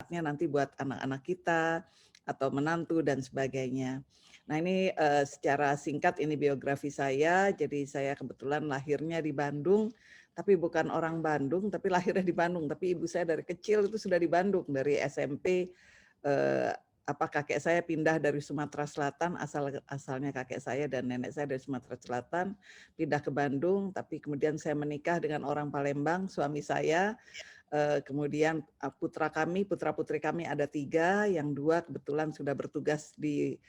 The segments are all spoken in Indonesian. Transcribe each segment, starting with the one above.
manfaatnya nanti buat anak-anak kita atau menantu dan sebagainya. Nah ini secara singkat ini biografi saya. Jadi saya kebetulan lahirnya di Bandung, tapi bukan orang Bandung, tapi lahirnya di Bandung. Tapi ibu saya dari kecil itu sudah di Bandung, dari SMP. Kakek saya pindah dari Sumatera Selatan, asalnya kakek saya dan nenek saya dari Sumatera Selatan, pindah ke Bandung, tapi kemudian saya menikah dengan orang Palembang, suami saya. Kemudian putra-putri kami ada 3, yang 2 kebetulan sudah bertugas di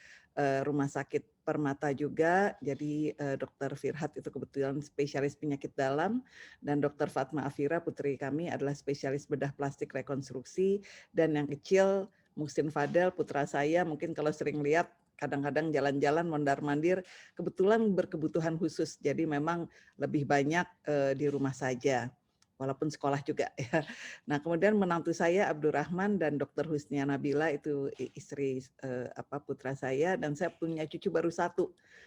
rumah sakit Permata juga. Jadi Dokter Firhat itu kebetulan spesialis penyakit dalam, dan Dokter Fatma Afira putri kami adalah spesialis bedah plastik rekonstruksi, dan yang kecil Muhsin Fadel putra saya, mungkin kalau sering lihat kadang-kadang jalan-jalan mondar-mandir, kebetulan berkebutuhan khusus, jadi memang lebih banyak di rumah saja, walaupun sekolah juga ya. Nah kemudian menantu saya Abdurrahman dan Dr. Husnia Nabila itu istri putra saya, dan saya punya cucu baru 1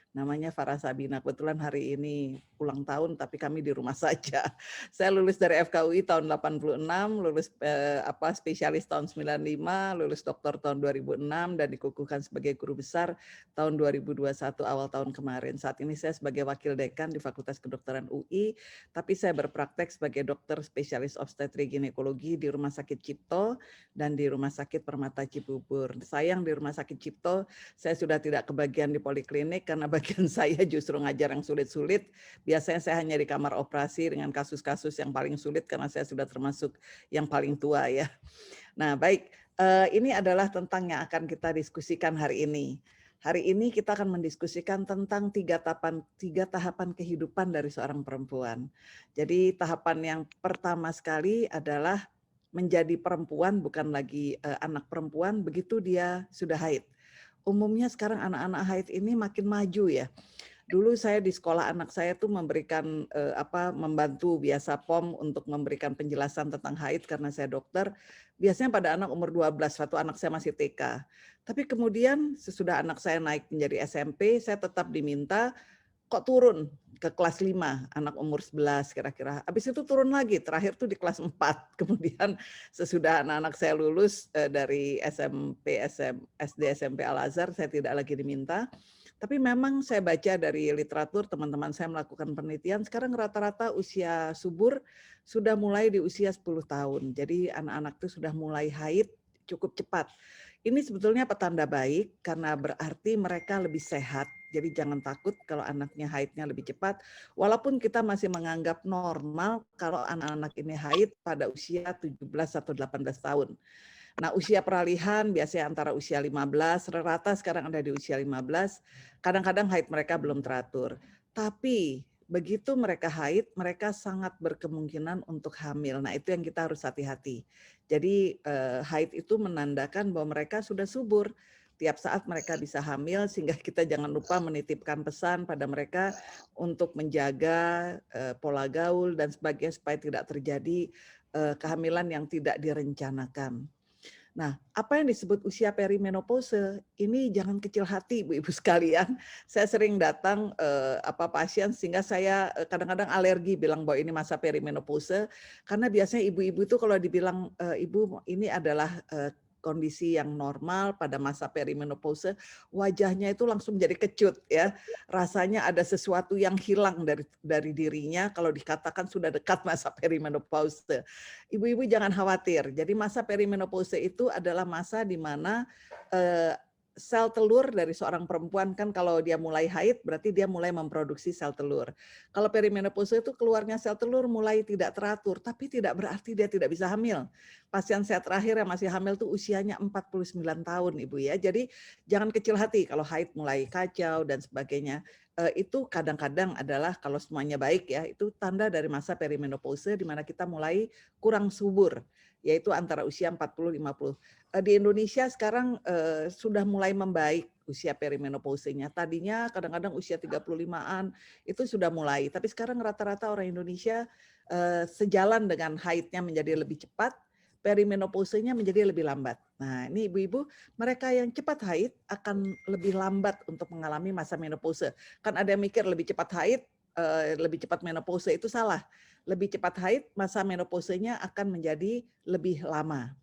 namanya Farah Sabina. Kebetulan hari ini ulang tahun tapi kami di rumah saja. Saya lulus dari FKUI tahun 86, lulus spesialis tahun 95, lulus doktor tahun 2006 dan dikukuhkan sebagai guru besar tahun 2021 awal tahun kemarin. Saat ini saya sebagai wakil dekan di Fakultas Kedokteran UI, tapi saya berpraktek sebagai dokter spesialis obstetri ginekologi di Rumah Sakit Cipto dan di Rumah Sakit Permata Cibubur. Sayang di Rumah Sakit Cipto saya sudah tidak kebagian di poliklinik karena bagian saya justru ngajar yang sulit-sulit. Biasanya saya hanya di kamar operasi dengan kasus-kasus yang paling sulit karena saya sudah termasuk yang paling tua ya. Nah baik, ini adalah tentang yang akan kita diskusikan hari ini. Hari ini kita akan mendiskusikan tentang 3 tahapan kehidupan dari seorang perempuan. Jadi tahapan yang pertama sekali adalah menjadi perempuan, bukan lagi anak perempuan begitu dia sudah haid. Umumnya sekarang anak-anak haid ini makin maju ya. Dulu saya di sekolah anak saya tuh memberikan membantu biasa POM untuk memberikan penjelasan tentang haid karena saya dokter. Biasanya pada anak umur 12, waktu anak saya masih TK. Tapi kemudian sesudah anak saya naik menjadi SMP, saya tetap diminta kok turun ke kelas 5, anak umur 11 kira-kira. Habis itu turun lagi, terakhir tuh di kelas 4. Kemudian sesudah anak-anak saya lulus dari SD, SMP Al-Azhar, saya tidak lagi diminta. Tapi memang saya baca dari literatur, teman-teman saya melakukan penelitian, sekarang rata-rata usia subur sudah mulai di usia 10 tahun. Jadi anak-anak itu sudah mulai haid cukup cepat. Ini sebetulnya petanda baik karena berarti mereka lebih sehat. Jadi jangan takut kalau anaknya haidnya lebih cepat. Walaupun kita masih menganggap normal kalau anak-anak ini haid pada usia 17 atau 18 tahun. Nah, usia peralihan biasanya antara usia 15, rata sekarang ada di usia 15, kadang-kadang haid mereka belum teratur. Tapi begitu mereka haid, mereka sangat berkemungkinan untuk hamil. Nah, itu yang kita harus hati-hati. Jadi haid itu menandakan bahwa mereka sudah subur. Tiap saat mereka bisa hamil, sehingga kita jangan lupa menitipkan pesan pada mereka untuk menjaga pola gaul dan sebagainya supaya tidak terjadi kehamilan yang tidak direncanakan. Nah, apa yang disebut usia perimenopause ini jangan kecil hati Bu Ibu sekalian. Saya sering datang pasien sehingga saya kadang-kadang alergi bilang bahwa ini masa perimenopause karena biasanya ibu-ibu itu kalau dibilang ibu ini adalah kondisi yang normal pada masa perimenopause, wajahnya itu langsung jadi kecut ya. Rasanya ada sesuatu yang hilang dari dirinya kalau dikatakan sudah dekat masa perimenopause. Ibu-ibu jangan khawatir. Jadi masa perimenopause itu adalah masa di mana sel telur dari seorang perempuan kan kalau dia mulai haid berarti dia mulai memproduksi sel telur. Kalau perimenopause itu keluarnya sel telur mulai tidak teratur, tapi tidak berarti dia tidak bisa hamil. Pasien saya terakhir yang masih hamil tuh usianya 49 tahun Ibu ya. Jadi jangan kecil hati kalau haid mulai kacau dan sebagainya. Itu kadang-kadang adalah kalau semuanya baik ya, itu tanda dari masa perimenopause di mana kita mulai kurang subur, yaitu antara usia 40-50. Di Indonesia sekarang sudah mulai membaik usia perimenopausenya. Tadinya kadang-kadang usia 35-an itu sudah mulai, tapi sekarang rata-rata orang Indonesia sejalan dengan haidnya menjadi lebih cepat, perimenopausenya menjadi lebih lambat. Nah, ini ibu-ibu, mereka yang cepat haid akan lebih lambat untuk mengalami masa menopause. Kan ada yang mikir lebih cepat haid, lebih cepat menopause, itu salah. Lebih cepat haid, masa menopausenya akan menjadi lebih lama.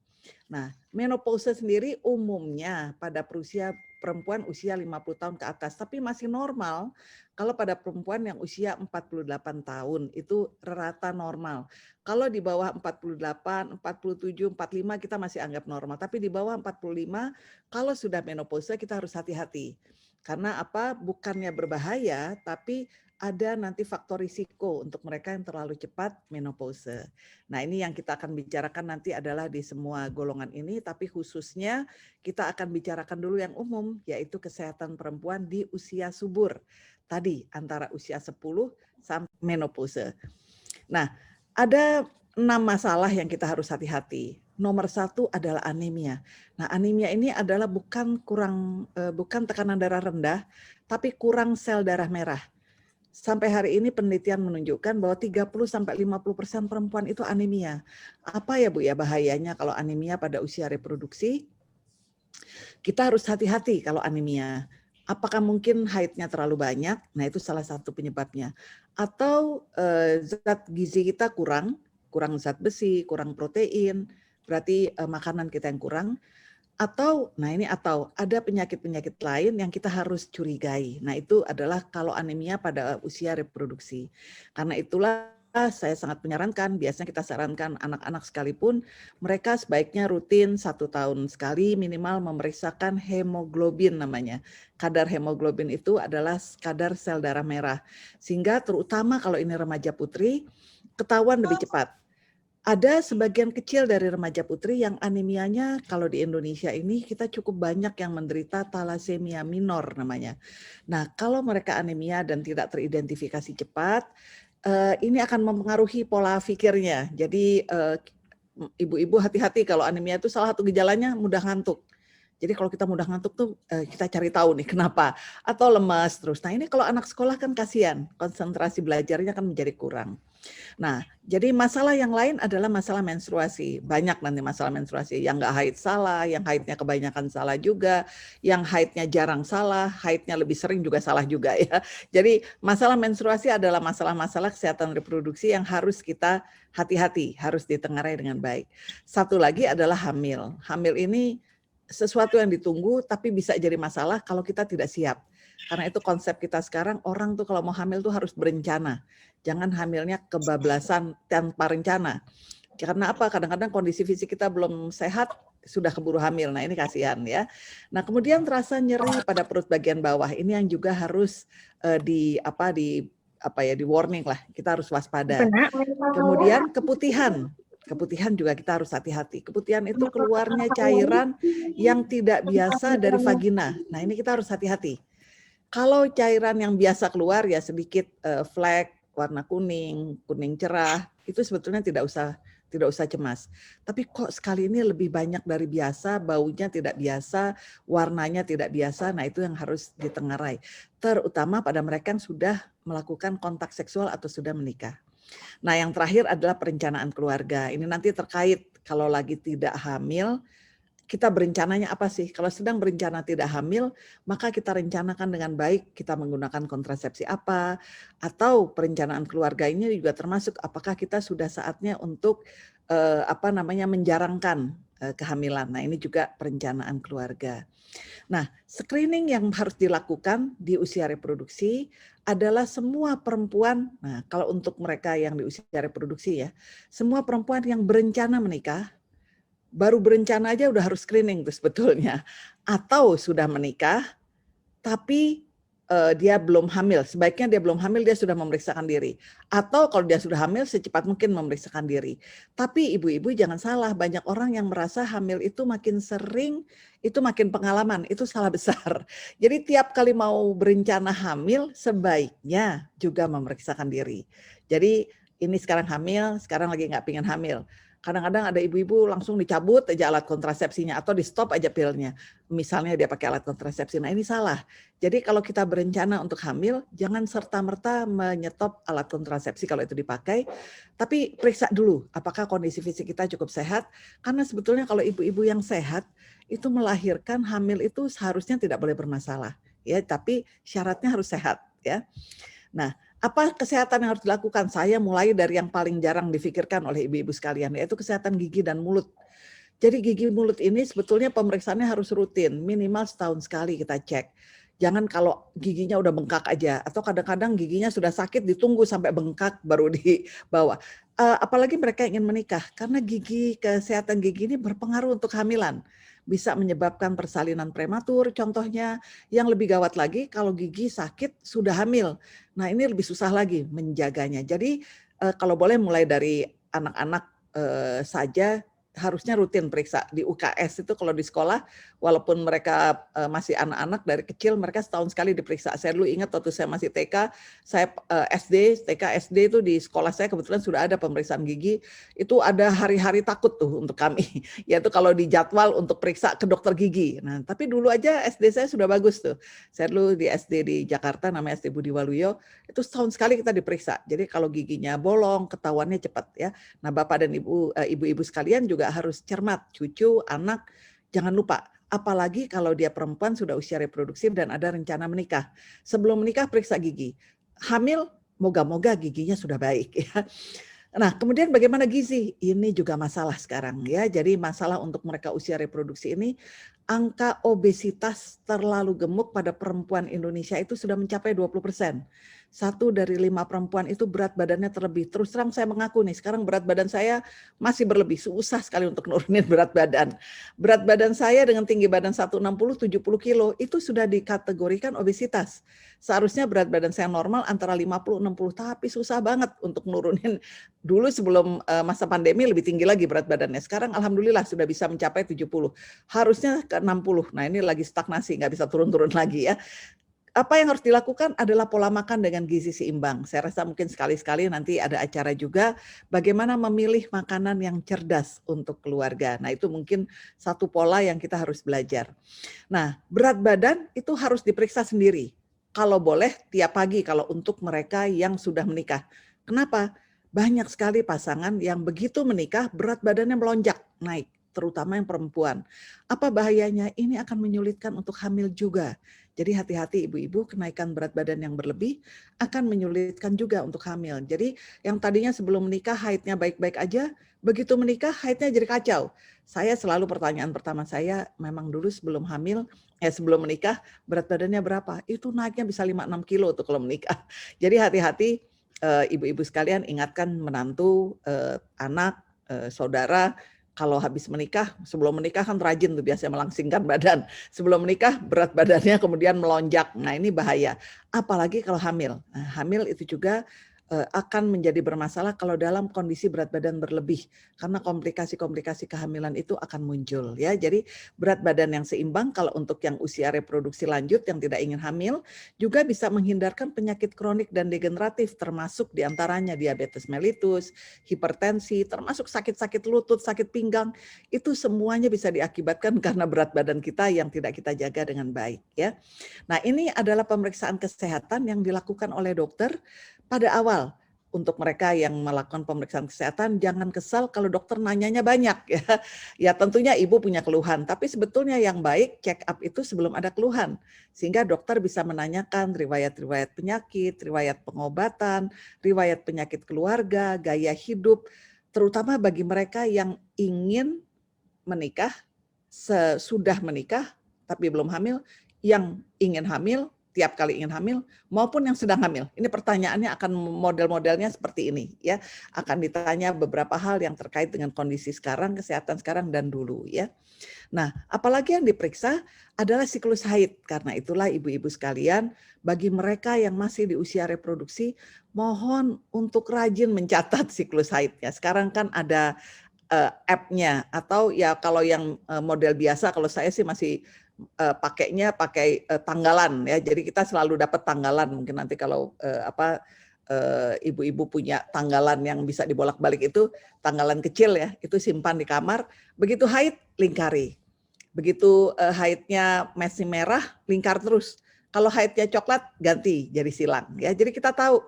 Nah, menopause sendiri umumnya pada perempuan usia 50 tahun ke atas, tapi masih normal kalau pada perempuan yang usia 48 tahun, itu rata normal. Kalau di bawah 48, 47, 45 kita masih anggap normal, tapi di bawah 45 kalau sudah menopause kita harus hati-hati. Karena apa? Bukannya berbahaya, tapi ada nanti faktor risiko untuk mereka yang terlalu cepat menopause. Nah, ini yang kita akan bicarakan nanti adalah di semua golongan ini, tapi khususnya kita akan bicarakan dulu yang umum, yaitu kesehatan perempuan di usia subur. Tadi antara usia 10 sampai menopause. Nah, ada 6 masalah yang kita harus hati-hati. Nomor 1 adalah anemia. Nah, anemia ini adalah bukan tekanan darah rendah, tapi kurang sel darah merah. Sampai hari ini penelitian menunjukkan bahwa 30-50% perempuan itu anemia. Apa ya Bu ya bahayanya kalau anemia pada usia reproduksi? Kita harus hati-hati kalau anemia. Apakah mungkin haidnya terlalu banyak? Nah, itu salah satu penyebabnya. Atau zat gizi kita kurang zat besi, kurang protein, berarti makanan kita yang kurang. Atau ada penyakit-penyakit lain yang kita harus curigai. Nah, itu adalah kalau anemia pada usia reproduksi. Karena itulah saya sangat menyarankan, biasanya kita sarankan anak-anak sekalipun, mereka sebaiknya rutin 1 tahun sekali minimal memeriksakan hemoglobin namanya. Kadar hemoglobin itu adalah kadar sel darah merah. Sehingga terutama kalau ini remaja putri, ketahuan lebih cepat. Ada sebagian kecil dari remaja putri yang anemianya kalau di Indonesia ini kita cukup banyak yang menderita thalassemia minor namanya. Nah, kalau mereka anemia dan tidak teridentifikasi cepat, ini akan mempengaruhi pola pikirnya. Jadi ibu-ibu hati-hati kalau anemia itu salah satu gejalanya mudah ngantuk. Jadi kalau kita mudah ngantuk tuh kita cari tahu nih kenapa. Atau lemas terus. Nah ini kalau anak sekolah kan kasihan, konsentrasi belajarnya kan menjadi kurang. Nah, jadi masalah yang lain adalah masalah menstruasi. Banyak nanti masalah menstruasi. Yang nggak haid salah, yang haidnya kebanyakan salah juga, yang haidnya jarang salah, haidnya lebih sering juga salah juga ya. Jadi masalah menstruasi adalah masalah-masalah kesehatan reproduksi yang harus kita hati-hati, harus ditengarai dengan baik. Satu lagi adalah hamil. Hamil ini sesuatu yang ditunggu tapi bisa jadi masalah kalau kita tidak siap. Karena itu konsep kita sekarang, orang tuh kalau mau hamil tuh harus berencana. Jangan hamilnya kebablasan tanpa rencana. Karena apa? Kadang-kadang kondisi fisik kita belum sehat, sudah keburu hamil. Nah, ini kasihan ya. Nah, kemudian terasa nyeri pada perut bagian bawah. Ini yang juga harus di warning lah. Kita harus waspada. Kemudian keputihan. Keputihan juga kita harus hati-hati. Keputihan itu keluarnya cairan yang tidak biasa dari vagina. Nah, ini kita harus hati-hati. Kalau cairan yang biasa keluar ya sedikit flek, warna kuning, kuning cerah, itu sebetulnya tidak usah cemas. Tapi kok sekali ini lebih banyak dari biasa, baunya tidak biasa, warnanya tidak biasa, nah itu yang harus ditengarai. Terutama pada mereka yang sudah melakukan kontak seksual atau sudah menikah. Nah, yang terakhir adalah perencanaan keluarga. Ini nanti terkait kalau lagi tidak hamil, kita berencananya apa sih? Kalau sedang berencana tidak hamil, maka kita rencanakan dengan baik, kita menggunakan kontrasepsi apa, atau perencanaan keluarga ini juga termasuk apakah kita sudah saatnya untuk menjarangkan kehamilan. Nah, ini juga perencanaan keluarga. Nah, screening yang harus dilakukan di usia reproduksi adalah semua perempuan, nah kalau untuk mereka yang di usia reproduksi ya, semua perempuan yang berencana menikah, baru berencana aja udah harus screening tuh sebetulnya. Atau sudah menikah, tapi dia belum hamil. Sebaiknya dia belum hamil, dia sudah memeriksakan diri. Atau kalau dia sudah hamil, secepat mungkin memeriksakan diri. Tapi ibu-ibu jangan salah, banyak orang yang merasa hamil itu makin sering, itu makin pengalaman, itu salah besar. Jadi tiap kali mau berencana hamil, sebaiknya juga memeriksakan diri. Jadi ini sekarang hamil, sekarang lagi nggak pengen hamil. Kadang-kadang ada ibu-ibu langsung dicabut aja alat kontrasepsinya atau di stop aja pilnya. Misalnya dia pakai alat kontrasepsi. Nah ini salah. Jadi kalau kita berencana untuk hamil, jangan serta-merta menyetop alat kontrasepsi kalau itu dipakai. Tapi periksa dulu apakah kondisi fisik kita cukup sehat. Karena sebetulnya kalau ibu-ibu yang sehat, itu melahirkan hamil itu seharusnya tidak boleh bermasalah. Ya, tapi syaratnya harus sehat. Ya. Nah, apa kesehatan yang harus dilakukan? Saya mulai dari yang paling jarang difikirkan oleh ibu-ibu sekalian, yaitu kesehatan gigi dan mulut. Jadi gigi mulut ini sebetulnya pemeriksaannya harus rutin, minimal setahun sekali kita cek. Jangan kalau giginya udah bengkak aja, atau kadang-kadang giginya sudah sakit ditunggu sampai bengkak baru dibawa. Apalagi mereka ingin menikah, karena kesehatan gigi ini berpengaruh untuk kehamilan. Bisa menyebabkan persalinan prematur contohnya, yang lebih gawat lagi kalau gigi sakit sudah hamil. Nah ini lebih susah lagi menjaganya. Jadi kalau boleh mulai dari anak-anak saja harusnya rutin periksa di UKS itu kalau di sekolah walaupun mereka masih anak-anak dari kecil mereka setahun sekali diperiksa. Saya dulu ingat waktu saya masih TK, saya SD, TK, SD itu di sekolah saya kebetulan sudah ada pemeriksaan gigi. Itu ada hari-hari takut tuh untuk kami, yaitu kalau di jadwal untuk periksa ke dokter gigi. Nah, tapi dulu aja SD saya sudah bagus tuh. Saya dulu di SD di Jakarta namanya SD Budi Waluyo, itu setahun sekali kita diperiksa. Jadi kalau giginya bolong, ketahuannya cepat ya. Nah, Bapak dan ibu-ibu sekalian juga harus cermat, cucu, anak, jangan lupa. Apalagi kalau dia perempuan sudah usia reproduksi dan ada rencana menikah. Sebelum menikah periksa gigi. Hamil, moga-moga giginya sudah baik ya. Nah, kemudian bagaimana gizi? Ini juga masalah sekarang ya. Jadi masalah untuk mereka usia reproduksi ini, angka obesitas terlalu gemuk pada perempuan Indonesia itu sudah mencapai 20%. 1 dari 5 perempuan itu berat badannya terlebih. Terus terang saya mengaku nih, sekarang berat badan saya masih berlebih. Susah sekali untuk nurunin berat badan. Berat badan saya dengan tinggi badan 160, 70 kilo itu sudah dikategorikan obesitas. Seharusnya berat badan saya normal antara 50, 60, tapi susah banget untuk nurunin. Dulu sebelum masa pandemi lebih tinggi lagi berat badannya. Sekarang alhamdulillah sudah bisa mencapai 70. Harusnya ke 60. Nah ini lagi stagnasi, nggak bisa turun-turun lagi ya. Apa yang harus dilakukan adalah pola makan dengan gizi seimbang. Saya rasa mungkin sekali-sekali nanti ada acara juga bagaimana memilih makanan yang cerdas untuk keluarga. Nah itu mungkin satu pola yang kita harus belajar. Nah berat badan itu harus diperiksa sendiri. Kalau boleh tiap pagi kalau untuk mereka yang sudah menikah. Kenapa? Banyak sekali pasangan yang begitu menikah berat badannya melonjak naik, terutama yang perempuan. Apa bahayanya? Ini akan menyulitkan untuk hamil juga. Jadi hati-hati ibu-ibu, kenaikan berat badan yang berlebih akan menyulitkan juga untuk hamil. Jadi yang tadinya sebelum menikah haidnya baik-baik aja, begitu menikah haidnya jadi kacau. Saya selalu pertanyaan pertama saya, memang dulu sebelum sebelum menikah berat badannya berapa? Itu naiknya bisa 5-6 kilo tuh kalau menikah. Jadi hati-hati ibu-ibu sekalian, ingatkan menantu, anak, saudara, kalau habis menikah, sebelum menikah kan rajin tuh biasanya melangsingkan badan. Sebelum menikah berat badannya kemudian melonjak. Nah ini bahaya. Apalagi kalau hamil. Nah, hamil itu juga akan menjadi bermasalah kalau dalam kondisi berat badan berlebih. Karena komplikasi-komplikasi kehamilan itu akan muncul ya. Jadi berat badan yang seimbang kalau untuk yang usia reproduksi lanjut yang tidak ingin hamil juga bisa menghindarkan penyakit kronik dan degeneratif termasuk diantaranya diabetes mellitus, hipertensi, termasuk sakit-sakit lutut, sakit pinggang. Itu semuanya bisa diakibatkan karena berat badan kita yang tidak kita jaga dengan baik ya. Nah, ini adalah pemeriksaan kesehatan yang dilakukan oleh dokter pada awal. Untuk mereka yang melakukan pemeriksaan kesehatan, jangan kesal kalau dokter nanyanya banyak ya. Ya tentunya ibu punya keluhan, tapi sebetulnya yang baik check up itu sebelum ada keluhan. Sehingga dokter bisa menanyakan riwayat-riwayat penyakit, riwayat pengobatan, riwayat penyakit keluarga, gaya hidup, terutama bagi mereka yang ingin menikah, sudah menikah tapi belum hamil, yang ingin hamil, tiap kali ingin hamil, maupun yang sedang hamil. Ini pertanyaannya akan model-modelnya seperti ini ya. Akan ditanya beberapa hal yang terkait dengan kondisi sekarang, kesehatan sekarang dan dulu ya. Nah, apalagi yang diperiksa adalah siklus haid. Karena itulah ibu-ibu sekalian, bagi mereka yang masih di usia reproduksi, mohon untuk rajin mencatat siklus haidnya. Sekarang kan ada app-nya atau ya kalau yang model biasa, kalau saya sih masih pakainya pakai tanggalan ya. Jadi kita selalu dapat tanggalan. Mungkin nanti kalau ibu-ibu punya tanggalan yang bisa dibolak-balik itu tanggalan kecil ya, itu simpan di kamar. Begitu haid lingkari. Begitu haidnya masih merah lingkar terus. Kalau haidnya coklat ganti jadi silang ya. Jadi kita tahu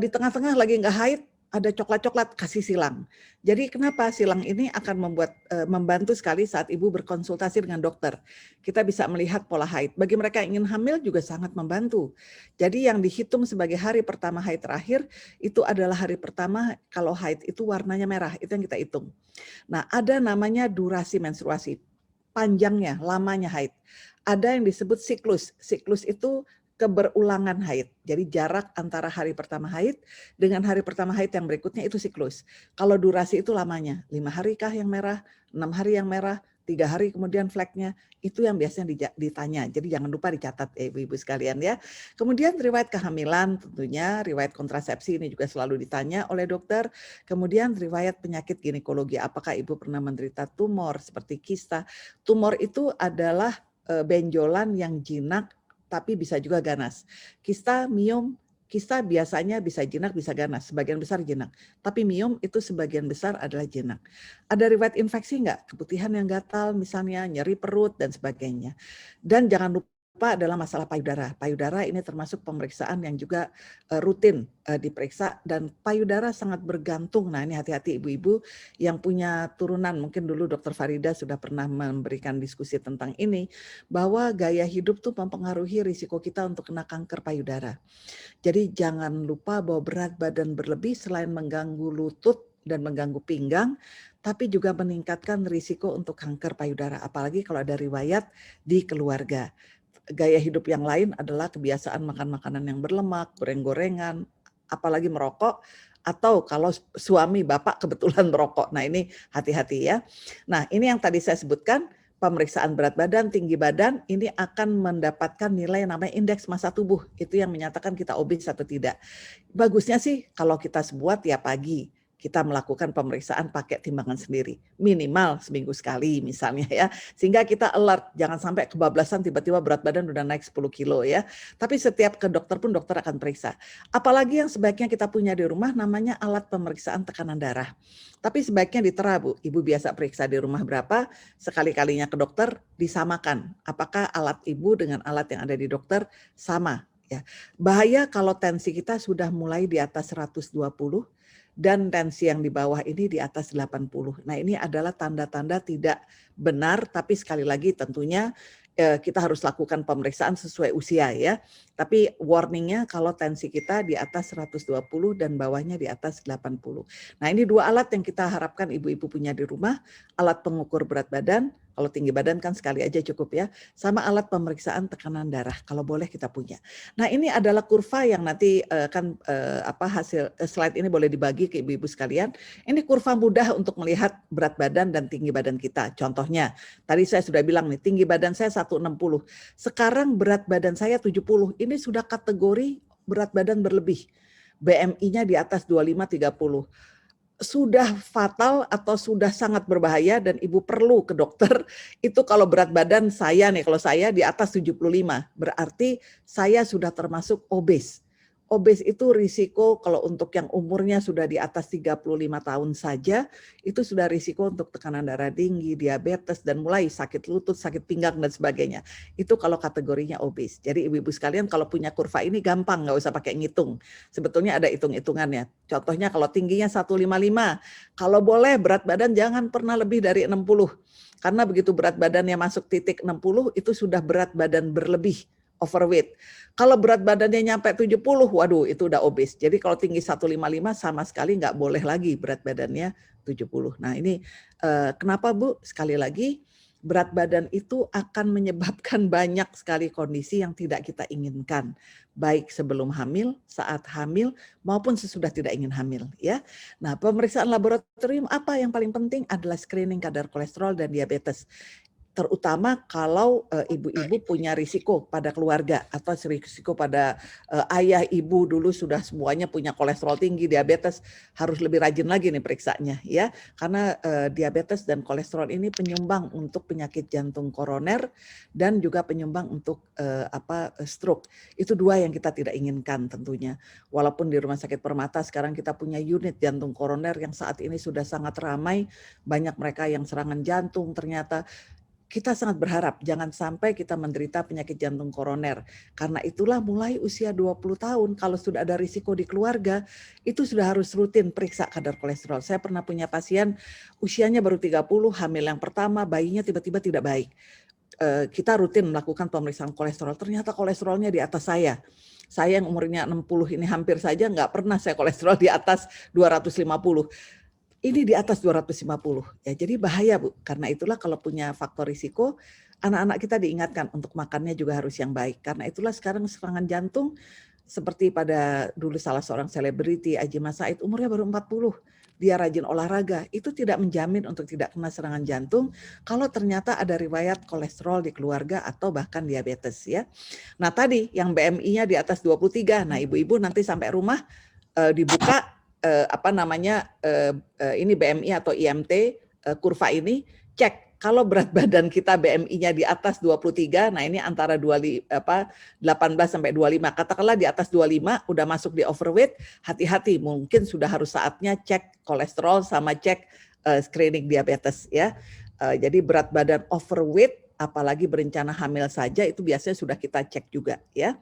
di tengah-tengah lagi nggak haid ada coklat-coklat, kasih silang. Jadi kenapa silang ini akan membantu sekali saat ibu berkonsultasi dengan dokter. Kita bisa melihat pola haid. Bagi mereka yang ingin hamil juga sangat membantu. Jadi yang dihitung sebagai hari pertama haid terakhir itu adalah hari pertama kalau haid itu warnanya merah, itu yang kita hitung. Nah, ada namanya durasi menstruasi, panjangnya, lamanya haid. Ada yang disebut siklus. Siklus itu keberulangan haid. Jadi jarak antara hari pertama haid dengan hari pertama haid yang berikutnya itu siklus. Kalau durasi itu lamanya, 5 hari kah yang merah, 6 hari yang merah, 3 hari kemudian flagnya, itu yang biasanya ditanya. Jadi jangan lupa dicatat ibu-ibu sekalian ya. Kemudian riwayat kehamilan tentunya, riwayat kontrasepsi ini juga selalu ditanya oleh dokter. Kemudian riwayat penyakit ginekologi, apakah ibu pernah menderita tumor seperti kista. Tumor itu adalah benjolan yang jinak tapi bisa juga ganas. Kista, miom, kista biasanya bisa jinak, bisa ganas. Sebagian besar jinak. Tapi miom itu sebagian besar adalah jinak. Ada riwayat infeksi enggak? Keputihan yang gatal misalnya, nyeri perut dan sebagainya. Dan jangan lupa adalah masalah payudara. Payudara ini termasuk pemeriksaan yang juga rutin diperiksa dan payudara sangat bergantung. Nah, ini hati-hati ibu-ibu yang punya turunan. Mungkin dulu Dr. Farida sudah pernah memberikan diskusi tentang ini, bahwa gaya hidup tuh mempengaruhi risiko kita untuk kena kanker payudara. Jadi jangan lupa bahwa berat badan berlebih selain mengganggu lutut dan mengganggu pinggang, tapi juga meningkatkan risiko untuk kanker payudara. Apalagi kalau ada riwayat di keluarga. Gaya hidup yang lain adalah kebiasaan makan makanan yang berlemak, goreng-gorengan, apalagi merokok, atau kalau suami bapak kebetulan merokok. Nah ini hati-hati ya. Nah ini yang tadi saya sebutkan, pemeriksaan berat badan, tinggi badan, ini akan mendapatkan nilai yang namanya indeks massa tubuh. Itu yang menyatakan kita obes atau tidak. Bagusnya sih kalau kita sebuah tiap pagi, kita melakukan pemeriksaan pakai timbangan sendiri. Minimal seminggu sekali misalnya ya. Sehingga kita alert, jangan sampai kebablasan tiba-tiba berat badan udah naik 10 kilo ya. Tapi setiap ke dokter pun dokter akan periksa. Apalagi yang sebaiknya kita punya di rumah namanya alat pemeriksaan tekanan darah. Tapi sebaiknya ditera Bu, ibu biasa periksa di rumah berapa, sekali-kalinya ke dokter disamakan. Apakah alat ibu dengan alat yang ada di dokter sama ya. Bahaya kalau tensi kita sudah mulai di atas 120 dan tensi yang di bawah ini di atas 80. Nah ini adalah tanda-tanda tidak benar, tapi sekali lagi tentunya kita harus lakukan pemeriksaan sesuai usia ya. Tapi warningnya kalau tensi kita di atas 120 dan bawahnya di atas 80. Nah ini 2 alat yang kita harapkan ibu-ibu punya di rumah, alat pengukur berat badan, kalau tinggi badan kan sekali aja cukup ya, sama alat pemeriksaan tekanan darah, kalau boleh kita punya. Nah ini adalah kurva yang nanti hasil slide ini boleh dibagi ke ibu-ibu sekalian. Ini kurva mudah untuk melihat berat badan dan tinggi badan kita. Contohnya, tadi saya sudah bilang nih, tinggi badan saya 160. Sekarang berat badan saya 70. Ini sudah kategori berat badan berlebih. BMI-nya di atas 25-30. Sudah fatal atau sudah sangat berbahaya dan ibu perlu ke dokter, itu kalau berat badan saya nih, kalau saya di atas 75, berarti saya sudah termasuk obes. Obes itu risiko kalau untuk yang umurnya sudah di atas 35 tahun saja, itu sudah risiko untuk tekanan darah tinggi, diabetes, dan mulai sakit lutut, sakit pinggang, dan sebagainya. Itu kalau kategorinya obes. Jadi ibu-ibu sekalian kalau punya kurva ini gampang, nggak usah pakai ngitung. Sebetulnya ada hitung-hitungannya. Contohnya kalau tingginya 155, kalau boleh berat badan jangan pernah lebih dari 60. Karena begitu berat badannya masuk titik 60, itu sudah berat badan berlebih, overweight. Kalau berat badannya nyampe 70, waduh itu udah obes. Jadi kalau tinggi 155 sama sekali nggak boleh lagi berat badannya 70. Nah ini kenapa Bu? Sekali lagi, berat badan itu akan menyebabkan banyak sekali kondisi yang tidak kita inginkan. Baik sebelum hamil, saat hamil, maupun sesudah tidak ingin hamil. Ya. Nah pemeriksaan laboratorium apa yang paling penting adalah screening kadar kolesterol dan diabetes. Terutama kalau ibu-ibu punya risiko pada keluarga atau risiko pada ayah ibu dulu sudah semuanya punya kolesterol tinggi, diabetes, harus lebih rajin lagi nih periksanya ya. Karena diabetes dan kolesterol ini penyumbang untuk penyakit jantung koroner dan juga penyumbang untuk stroke. Itu 2 yang kita tidak inginkan tentunya. Walaupun di Rumah Sakit Permata sekarang kita punya unit jantung koroner yang saat ini sudah sangat ramai, banyak mereka yang serangan jantung ternyata. kita sangat berharap jangan sampai kita menderita penyakit jantung koroner. Karena itulah mulai usia 20 tahun kalau sudah ada risiko di keluarga, itu sudah harus rutin periksa kadar kolesterol. Saya pernah punya pasien usianya baru 30, hamil yang pertama, bayinya tiba-tiba tidak baik. Kita rutin melakukan pemeriksaan kolesterol, ternyata kolesterolnya di atas saya. Saya yang umurnya 60 ini hampir saja nggak pernah saya kolesterol di atas 250. Ini di atas 250 ya, jadi bahaya Bu. Karena itulah kalau punya faktor risiko, anak-anak kita diingatkan untuk makannya juga harus yang baik. Karena itulah sekarang serangan jantung seperti pada dulu salah seorang selebriti Ajima Said umurnya baru 40. Dia rajin olahraga, itu tidak menjamin untuk tidak kena serangan jantung kalau ternyata ada riwayat kolesterol di keluarga atau bahkan diabetes ya. Nah tadi yang BMI-nya di atas 23, nah ibu-ibu nanti sampai rumah dibuka ini BMI atau IMT kurva ini, cek kalau berat badan kita BMI-nya di atas 23, nah ini antara 18 sampai 25, katakanlah di atas 25 udah masuk di overweight, hati-hati mungkin sudah harus saatnya cek kolesterol sama cek screening diabetes ya. Jadi berat badan overweight apalagi berencana hamil saja itu biasanya sudah kita cek juga ya.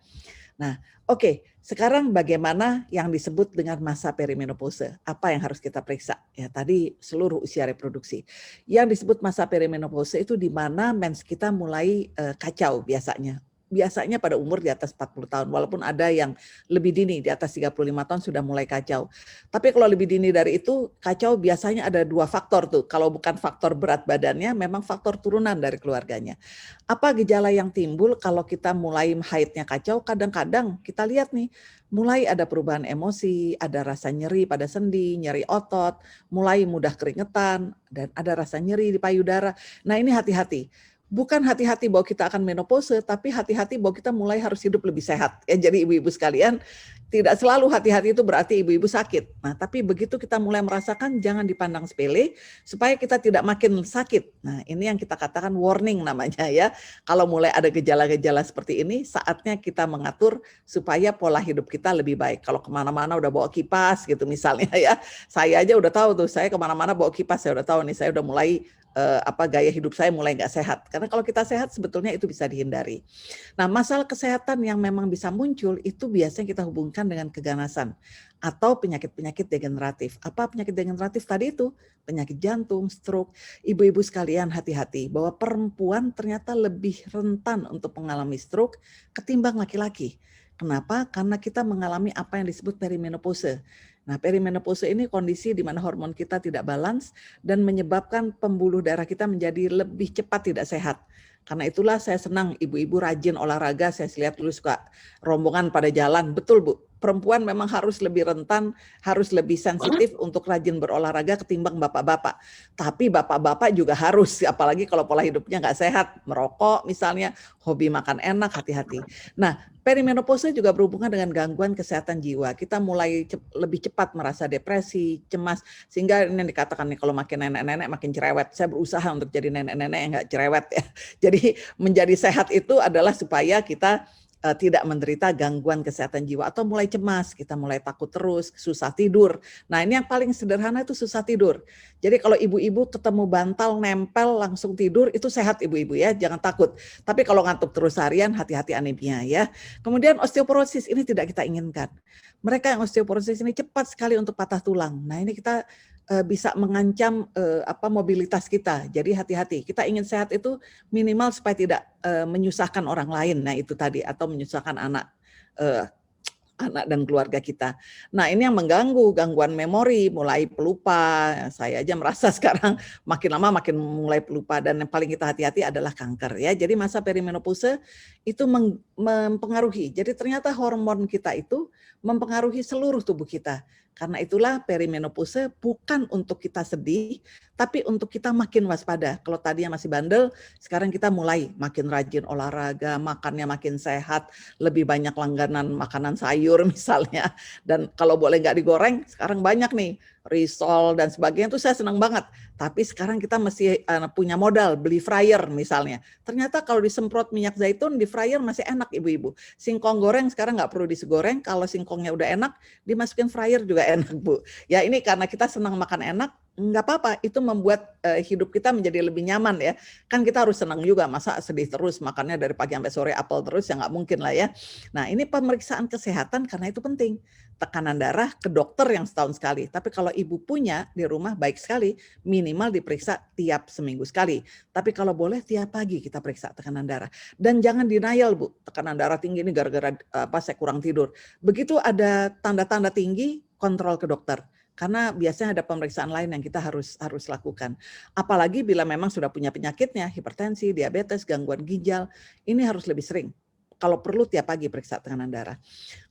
Nah, oke, sekarang bagaimana yang disebut dengan masa perimenopause? Apa yang harus kita periksa? Ya, tadi seluruh usia reproduksi. Yang disebut masa perimenopause itu di mana mens kita mulai kacau biasanya. Biasanya pada umur di atas 40 tahun, walaupun ada yang lebih dini, di atas 35 tahun sudah mulai kacau. Tapi kalau lebih dini dari itu, kacau biasanya ada dua faktor tuh. Kalau bukan faktor berat badannya, memang faktor turunan dari keluarganya. Apa gejala yang timbul kalau kita mulai haidnya kacau? Kadang-kadang kita lihat nih, mulai ada perubahan emosi, ada rasa nyeri pada sendi, nyeri otot, mulai mudah keringetan, dan ada rasa nyeri di payudara. Nah ini hati-hati. Bukan hati-hati bahwa kita akan menopause, tapi hati-hati bahwa kita mulai harus hidup lebih sehat. Ya, jadi ibu-ibu sekalian, tidak selalu hati-hati itu berarti ibu-ibu sakit. Nah, tapi begitu kita mulai merasakan, jangan dipandang sepele, supaya kita tidak makin sakit. Nah, ini yang kita katakan warning namanya ya. Kalau mulai ada gejala-gejala seperti ini, saatnya kita mengatur supaya pola hidup kita lebih baik. Kalau kemana-mana udah bawa kipas gitu misalnya ya, saya aja udah tahu tuh, saya kemana-mana bawa kipas, saya udah tahu nih, saya udah mulai gaya hidup saya mulai nggak sehat. Karena kalau kita sehat sebetulnya itu bisa dihindari. Nah, masalah kesehatan yang memang bisa muncul itu biasanya kita hubungkan dengan keganasan atau penyakit-penyakit degeneratif. Apa penyakit degeneratif tadi itu? Penyakit jantung, stroke. Ibu-ibu sekalian hati-hati bahwa perempuan ternyata lebih rentan untuk mengalami stroke ketimbang laki-laki. Kenapa? Karena kita mengalami apa yang disebut perimenopause. Nah, perimenopause ini kondisi di mana hormon kita tidak balance dan menyebabkan pembuluh darah kita menjadi lebih cepat tidak sehat. Karena itulah saya senang ibu-ibu rajin olahraga, saya lihat dulu suka rombongan pada jalan. Betul Bu, perempuan memang harus lebih rentan, harus lebih sensitif untuk rajin berolahraga ketimbang bapak-bapak. Tapi bapak-bapak juga harus, apalagi kalau pola hidupnya nggak sehat, merokok misalnya, hobi makan enak, hati-hati. Nah, perimenopause juga berhubungan dengan gangguan kesehatan jiwa. Kita mulai lebih cepat merasa depresi, cemas, sehingga ini yang dikatakan nih kalau makin nenek-nenek makin cerewet. Saya berusaha untuk jadi nenek-nenek yang nggak cerewet ya. Jadi menjadi sehat itu adalah supaya kita tidak menderita gangguan kesehatan jiwa atau mulai cemas, kita mulai takut terus, susah tidur. Nah ini yang paling sederhana itu susah tidur. Jadi kalau ibu-ibu ketemu bantal nempel langsung tidur itu sehat ibu-ibu ya, jangan takut. Tapi kalau ngantuk terus harian hati-hati anemia ya. Kemudian osteoporosis ini tidak kita inginkan. Mereka yang osteoporosis ini cepat sekali untuk patah tulang. Nah ini kita bisa mengancam mobilitas kita. Jadi hati-hati. Kita ingin sehat itu minimal supaya tidak menyusahkan orang lain. Nah itu tadi atau menyusahkan anak dan keluarga kita. Nah ini yang mengganggu, gangguan memori, mulai pelupa. Saya aja merasa sekarang makin lama makin mulai pelupa dan yang paling kita hati-hati adalah kanker ya. Jadi masa perimenopause itu mempengaruhi. Jadi ternyata hormon kita itu mempengaruhi seluruh tubuh kita. Karena itulah perimenopause bukan untuk kita sedih, tapi untuk kita makin waspada. Kalau tadinya masih bandel, sekarang kita mulai makin rajin olahraga, makannya makin sehat, lebih banyak langganan makanan sayur misalnya. Dan kalau boleh nggak digoreng, sekarang banyak nih, risol dan sebagainya itu saya senang banget. Tapi sekarang kita mesti punya modal, beli fryer misalnya. Ternyata kalau disemprot minyak zaitun, di fryer masih enak ibu-ibu. Singkong goreng sekarang nggak perlu digoreng, kalau singkongnya udah enak, dimasukin fryer juga enak Bu. Ya ini karena kita senang makan enak, nggak apa-apa, itu membuat hidup kita menjadi lebih nyaman ya. Kan kita harus senang juga, masa sedih terus makannya dari pagi sampai sore apel terus, ya nggak mungkin lah ya. Nah ini pemeriksaan kesehatan karena itu penting. Tekanan darah ke dokter yang setahun sekali. Tapi kalau ibu punya di rumah baik sekali, minimal diperiksa tiap seminggu sekali. Tapi kalau boleh tiap pagi kita periksa tekanan darah. Dan jangan denial Bu, tekanan darah tinggi ini gara-gara saya kurang tidur. Begitu ada tanda-tanda tinggi, kontrol ke dokter. Karena biasanya ada pemeriksaan lain yang kita harus lakukan. Apalagi bila memang sudah punya penyakitnya, hipertensi, diabetes, gangguan ginjal, ini harus lebih sering. Kalau perlu tiap pagi periksa tekanan darah.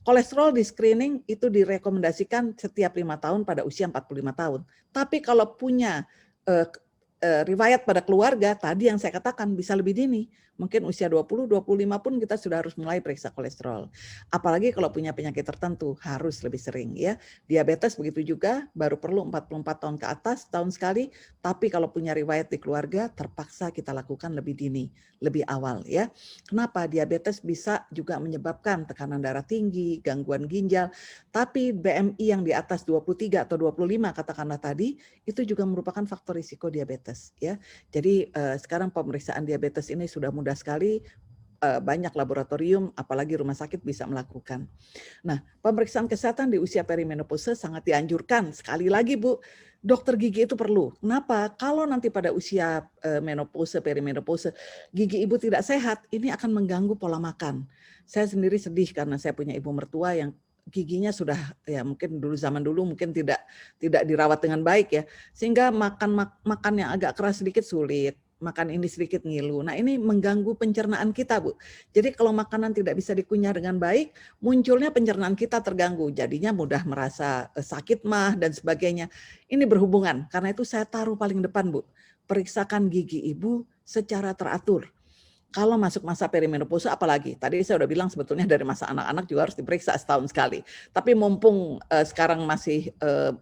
Kolesterol di screening itu direkomendasikan setiap 5 tahun pada usia 45 tahun. Tapi kalau punya riwayat pada keluarga, tadi yang saya katakan bisa lebih dini. Mungkin usia 20, 25 pun kita sudah harus mulai periksa kolesterol. Apalagi kalau punya penyakit tertentu, harus lebih sering ya. Diabetes begitu juga, baru perlu 44 tahun ke atas, tahun sekali. Tapi kalau punya riwayat di keluarga, terpaksa kita lakukan lebih dini, lebih awal ya. Kenapa? Diabetes bisa juga menyebabkan tekanan darah tinggi, gangguan ginjal. Tapi BMI yang di atas 23 atau 25 katakanlah tadi, itu juga merupakan faktor risiko diabetes ya. Jadi sekarang pemeriksaan diabetes ini sudah mudah sekali, banyak laboratorium apalagi rumah sakit bisa melakukan. Nah, pemeriksaan kesehatan di usia perimenopause sangat dianjurkan. Sekali lagi Bu, dokter gigi itu perlu. Kenapa? Kalau nanti pada usia menopause, perimenopause, gigi ibu tidak sehat, ini akan mengganggu pola makan. Saya sendiri sedih karena saya punya ibu mertua yang giginya sudah ya mungkin zaman dulu mungkin tidak dirawat dengan baik ya, sehingga makan yang agak keras sedikit sulit, makan ini sedikit ngilu. Nah ini mengganggu pencernaan kita Bu. Jadi kalau makanan tidak bisa dikunyah dengan baik, munculnya pencernaan kita terganggu, jadinya mudah merasa sakit mah dan sebagainya. Ini berhubungan, karena itu saya taruh paling depan Bu, periksakan gigi ibu secara teratur. Kalau masuk masa perimenopause apalagi, tadi saya udah bilang sebetulnya dari masa anak-anak juga harus diperiksa setahun sekali. Tapi mumpung sekarang masih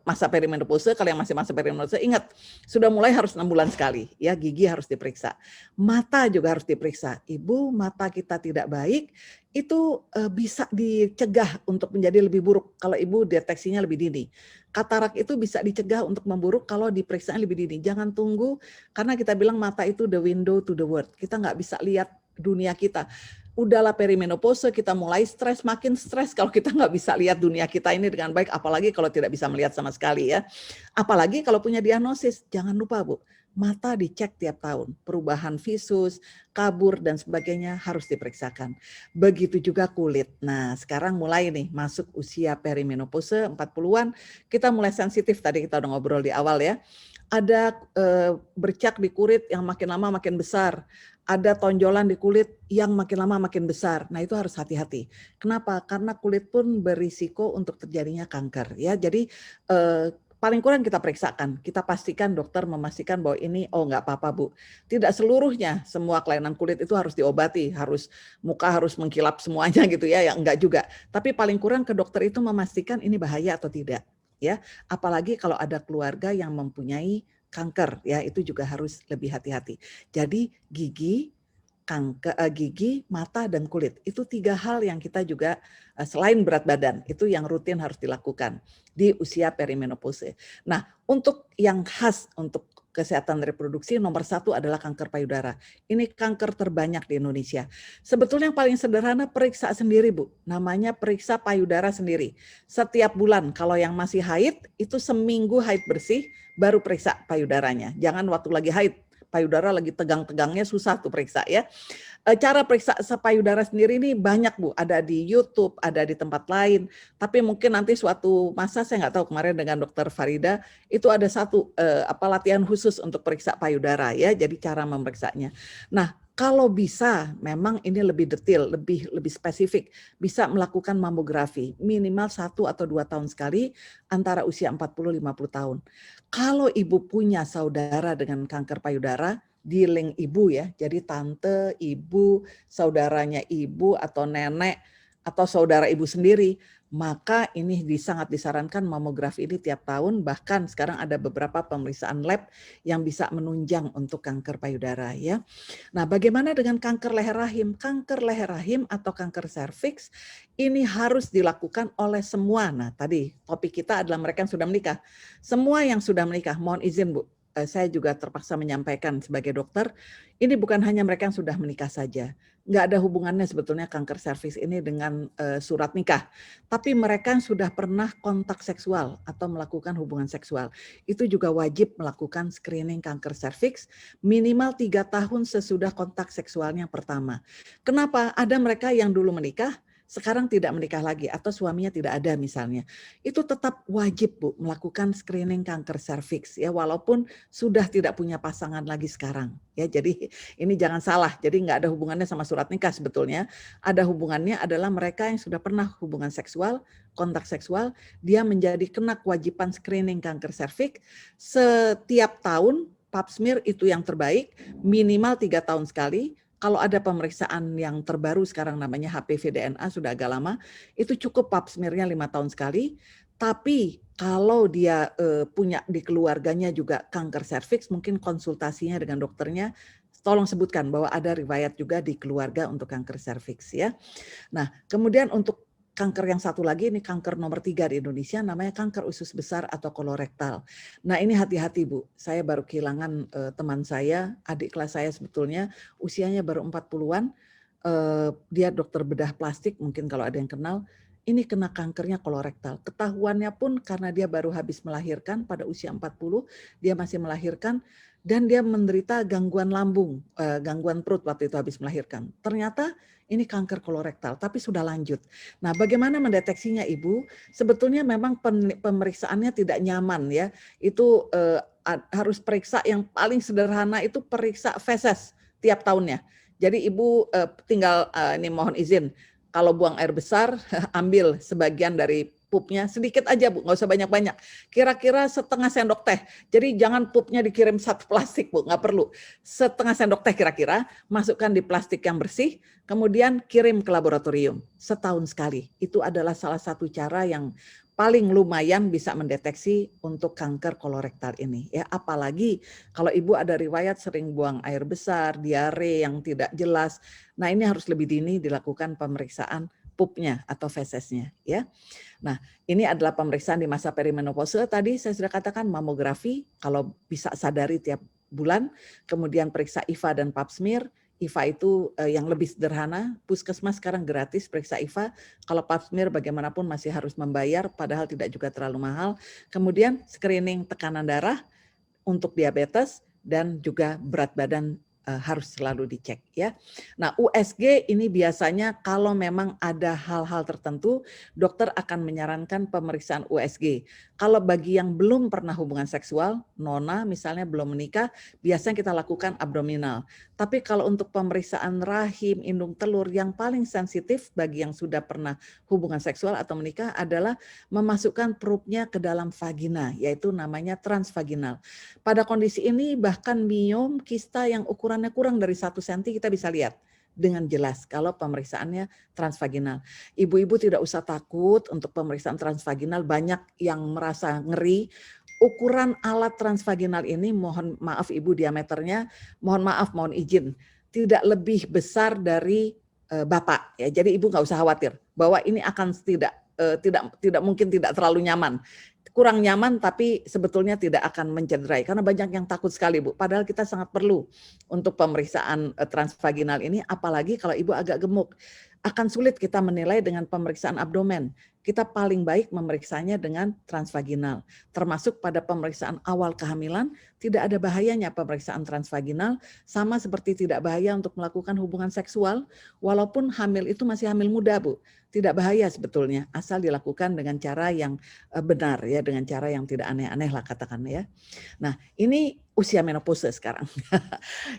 masa perimenopause, kalau yang masih masa perimenopause ingat, sudah mulai harus 6 bulan sekali, ya gigi harus diperiksa. Mata juga harus diperiksa. Ibu, mata kita tidak baik, itu bisa dicegah untuk menjadi lebih buruk kalau ibu deteksinya lebih dini. Katarak itu bisa dicegah untuk memburuk kalau diperiksaan lebih dini. Jangan tunggu, karena kita bilang mata itu the window to the world. Kita nggak bisa lihat dunia kita. Udahlah perimenopause, kita mulai stres, makin stres kalau kita nggak bisa lihat dunia kita ini dengan baik, apalagi kalau tidak bisa melihat sama sekali ya. Apalagi kalau punya diagnosis, jangan lupa Bu, mata dicek tiap tahun, perubahan visus, kabur dan sebagainya harus diperiksakan. Begitu juga kulit. Nah, sekarang mulai nih masuk usia perimenopause 40-an, kita mulai sensitif, tadi kita udah ngobrol di awal ya. Ada bercak di kulit yang makin lama makin besar. Ada tonjolan di kulit yang makin lama makin besar. Nah, itu harus hati-hati. Kenapa? Karena kulit pun berisiko untuk terjadinya kanker ya. Jadi paling kurang kita periksakan, kita pastikan dokter memastikan bahwa ini nggak apa-apa Bu. Tidak seluruhnya semua kelainan kulit itu harus diobati, muka harus mengkilap semuanya gitu ya, enggak juga. Tapi paling kurang ke dokter itu memastikan ini bahaya atau tidak ya. Apalagi kalau ada keluarga yang mempunyai kanker ya, itu juga harus lebih hati-hati. Jadi gigi, gigi, mata dan kulit itu 3 hal yang kita juga selain berat badan itu yang rutin harus dilakukan di usia perimenopause. Nah, untuk yang khas untuk kesehatan reproduksi nomor 1 adalah kanker payudara. Ini kanker terbanyak di Indonesia. Sebetulnya yang paling sederhana periksa sendiri Bu, namanya periksa payudara sendiri. Setiap bulan kalau yang masih haid itu seminggu haid bersih baru periksa payudaranya. Jangan waktu lagi haid, payudara lagi tegang-tegangnya susah tuh periksa ya. Cara periksa payudara sendiri ini banyak Bu, ada di YouTube, ada di tempat lain. Tapi mungkin nanti suatu masa saya nggak tahu, kemarin dengan Dokter Farida itu ada satu latihan khusus untuk periksa payudara ya. Jadi cara memeriksanya. Nah, kalau bisa memang ini lebih detail, lebih spesifik, bisa melakukan mamografi minimal 1 atau 2 tahun sekali antara usia 40-50 tahun. Kalau ibu punya saudara dengan kanker payudara, di link ibu ya, jadi tante, ibu, saudaranya ibu atau nenek atau saudara ibu sendiri, maka ini sangat disarankan mamografi ini tiap tahun, bahkan sekarang ada beberapa pemeriksaan lab yang bisa menunjang untuk kanker payudara ya. Nah, bagaimana dengan kanker leher rahim? Kanker leher rahim atau kanker serviks ini harus dilakukan oleh semua. Nah, tadi topik kita adalah mereka yang sudah menikah. Semua yang sudah menikah, mohon izin Bu, saya juga terpaksa menyampaikan sebagai dokter, ini bukan hanya mereka yang sudah menikah saja. Nggak ada hubungannya sebetulnya kanker serviks ini dengan surat nikah. Tapi mereka yang sudah pernah kontak seksual atau melakukan hubungan seksual, itu juga wajib melakukan screening kanker serviks minimal 3 tahun sesudah kontak seksualnya pertama. Kenapa? Ada mereka yang dulu menikah, sekarang tidak menikah lagi atau suaminya tidak ada misalnya. Itu tetap wajib Bu melakukan screening kanker serviks ya, walaupun sudah tidak punya pasangan lagi sekarang ya. Jadi ini jangan salah, jadi nggak ada hubungannya sama surat nikah sebetulnya. Ada hubungannya adalah mereka yang sudah pernah hubungan seksual, kontak seksual, dia menjadi kena kewajiban screening kanker serviks setiap tahun. Pap smear itu yang terbaik, minimal 3 tahun sekali. Kalau ada pemeriksaan yang terbaru sekarang namanya HPV DNA, sudah agak lama, itu cukup pap smear-nya 5 tahun sekali. Tapi kalau dia punya di keluarganya juga kanker serviks, mungkin konsultasinya dengan dokternya, tolong sebutkan bahwa ada riwayat juga di keluarga untuk kanker serviks ya. Nah, kemudian untuk kanker yang satu lagi, ini kanker nomor 3 di Indonesia, namanya kanker usus besar atau kolorektal. Nah ini hati-hati Bu, saya baru kehilangan teman saya, adik kelas saya sebetulnya, usianya baru 40-an, dia dokter bedah plastik, mungkin kalau ada yang kenal, ini kena kankernya kolorektal. Ketahuannya pun karena dia baru habis melahirkan pada usia 40, dia masih melahirkan, dan dia menderita gangguan lambung, gangguan perut waktu itu habis melahirkan. Ternyata ini kanker kolorektal, tapi sudah lanjut. Nah, bagaimana mendeteksinya Ibu? Sebetulnya memang pemeriksaannya tidak nyaman ya. Itu harus periksa yang paling sederhana itu periksa feses tiap tahunnya. Jadi Ibu tinggal, ini mohon izin, kalau buang air besar, ambil sebagian dari pupnya, sedikit aja Bu, nggak usah banyak-banyak. Kira-kira setengah sendok teh. Jadi jangan pupnya dikirim satu plastik Bu, nggak perlu. Setengah sendok teh kira-kira, masukkan di plastik yang bersih, kemudian kirim ke laboratorium setahun sekali. Itu adalah salah satu cara yang paling lumayan bisa mendeteksi untuk kanker kolorektal ini. Ya, apalagi kalau Ibu ada riwayat sering buang air besar, diare yang tidak jelas. Nah, ini harus lebih dini dilakukan pemeriksaan pupnya atau fesesnya ya. Nah, ini adalah pemeriksaan di masa perimenopause. Tadi saya sudah katakan mamografi kalau bisa sadari tiap bulan, kemudian periksa IVA dan pap smear. IVA itu yang lebih sederhana, puskesmas sekarang gratis periksa IVA. Kalau pap smear bagaimanapun masih harus membayar, padahal tidak juga terlalu mahal. Kemudian screening tekanan darah untuk diabetes dan juga berat badan harus selalu dicek ya. Nah, USG ini biasanya kalau memang ada hal-hal tertentu, dokter akan menyarankan pemeriksaan USG. Kalau bagi yang belum pernah hubungan seksual, nona misalnya belum menikah, biasanya kita lakukan abdominal. Tapi kalau untuk pemeriksaan rahim, indung telur yang paling sensitif bagi yang sudah pernah hubungan seksual atau menikah adalah memasukkan perutnya ke dalam vagina, yaitu namanya transvaginal. Pada kondisi ini bahkan miom, kista yang ukurannya kurang dari 1 cm kita bisa lihat dengan jelas kalau pemeriksaannya transvaginal. Ibu-ibu tidak usah takut untuk pemeriksaan transvaginal, banyak yang merasa ngeri. Ukuran alat transvaginal ini, mohon maaf Ibu, diameternya, mohon izin, tidak lebih besar dari Bapak ya. Jadi Ibu nggak usah khawatir bahwa ini akan tidak mungkin tidak terlalu nyaman. Kurang nyaman tapi sebetulnya tidak akan mencederai karena banyak yang takut sekali Bu. Padahal kita sangat perlu untuk pemeriksaan transvaginal ini, apalagi kalau Ibu agak gemuk. Akan sulit kita menilai dengan pemeriksaan abdomen. Kita paling baik memeriksanya dengan transvaginal. Termasuk pada pemeriksaan awal kehamilan, tidak ada bahayanya pemeriksaan transvaginal, sama seperti tidak bahaya untuk melakukan hubungan seksual, walaupun hamil itu masih hamil muda Bu. Tidak bahaya sebetulnya, asal dilakukan dengan cara yang benar ya, dengan cara yang tidak aneh-aneh lah katakan ya. Nah, ini usia menopause sekarang.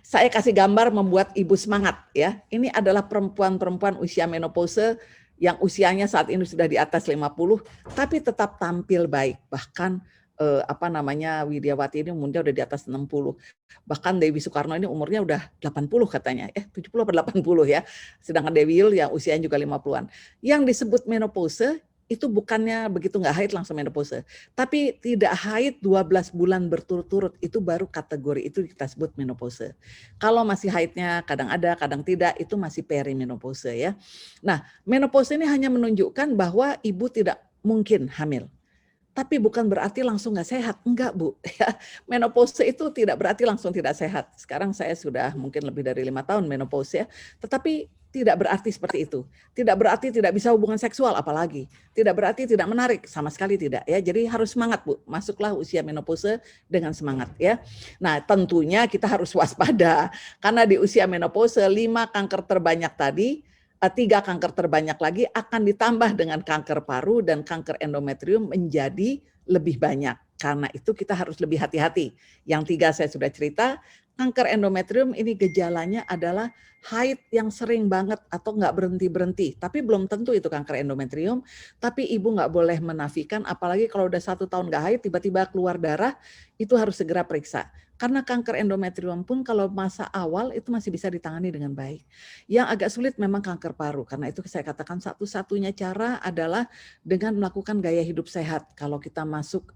Saya kasih gambar membuat Ibu semangat ya. Ini adalah perempuan-perempuan usia menopause yang usianya saat ini sudah di atas 50, tapi tetap tampil baik. Bahkan apa namanya, Widyawati ini umurnya udah di atas 60. Bahkan Dewi Soekarno ini umurnya udah 80 katanya, 70 apa 80 ya. Sedangkan Dewi Yull yang usianya juga 50-an. Yang disebut menopause itu bukannya begitu nggak haid langsung menopause, tapi tidak haid 12 bulan berturut-turut, itu baru kategori itu kita sebut menopause. Kalau masih haidnya kadang ada, kadang tidak, itu masih perimenopause ya. Nah, menopause ini hanya menunjukkan bahwa ibu tidak mungkin hamil. Tapi bukan berarti langsung nggak sehat, enggak Bu. Ya, menopause itu tidak berarti langsung tidak sehat. Sekarang saya sudah mungkin lebih dari 5 tahun menopause ya, tetapi tidak berarti seperti itu. Tidak berarti tidak bisa hubungan seksual apalagi. Tidak berarti tidak menarik, sama sekali tidak ya. Jadi harus semangat Bu, masuklah usia menopause dengan semangat ya. Nah tentunya kita harus waspada, karena di usia menopause 5 kanker terbanyak tadi, 3 kanker terbanyak lagi akan ditambah dengan kanker paru dan kanker endometrium menjadi lebih banyak. Karena itu kita harus lebih hati-hati. Yang 3 saya sudah cerita, kanker endometrium ini gejalanya adalah haid yang sering banget atau nggak berhenti-berhenti. Tapi belum tentu itu kanker endometrium, tapi ibu nggak boleh menafikan, apalagi kalau udah 1 tahun nggak haid, tiba-tiba keluar darah, itu harus segera periksa. Karena kanker endometrium pun kalau masa awal itu masih bisa ditangani dengan baik. Yang agak sulit memang kanker paru, karena itu saya katakan satu-satunya cara adalah dengan melakukan gaya hidup sehat. Kalau kita masuk,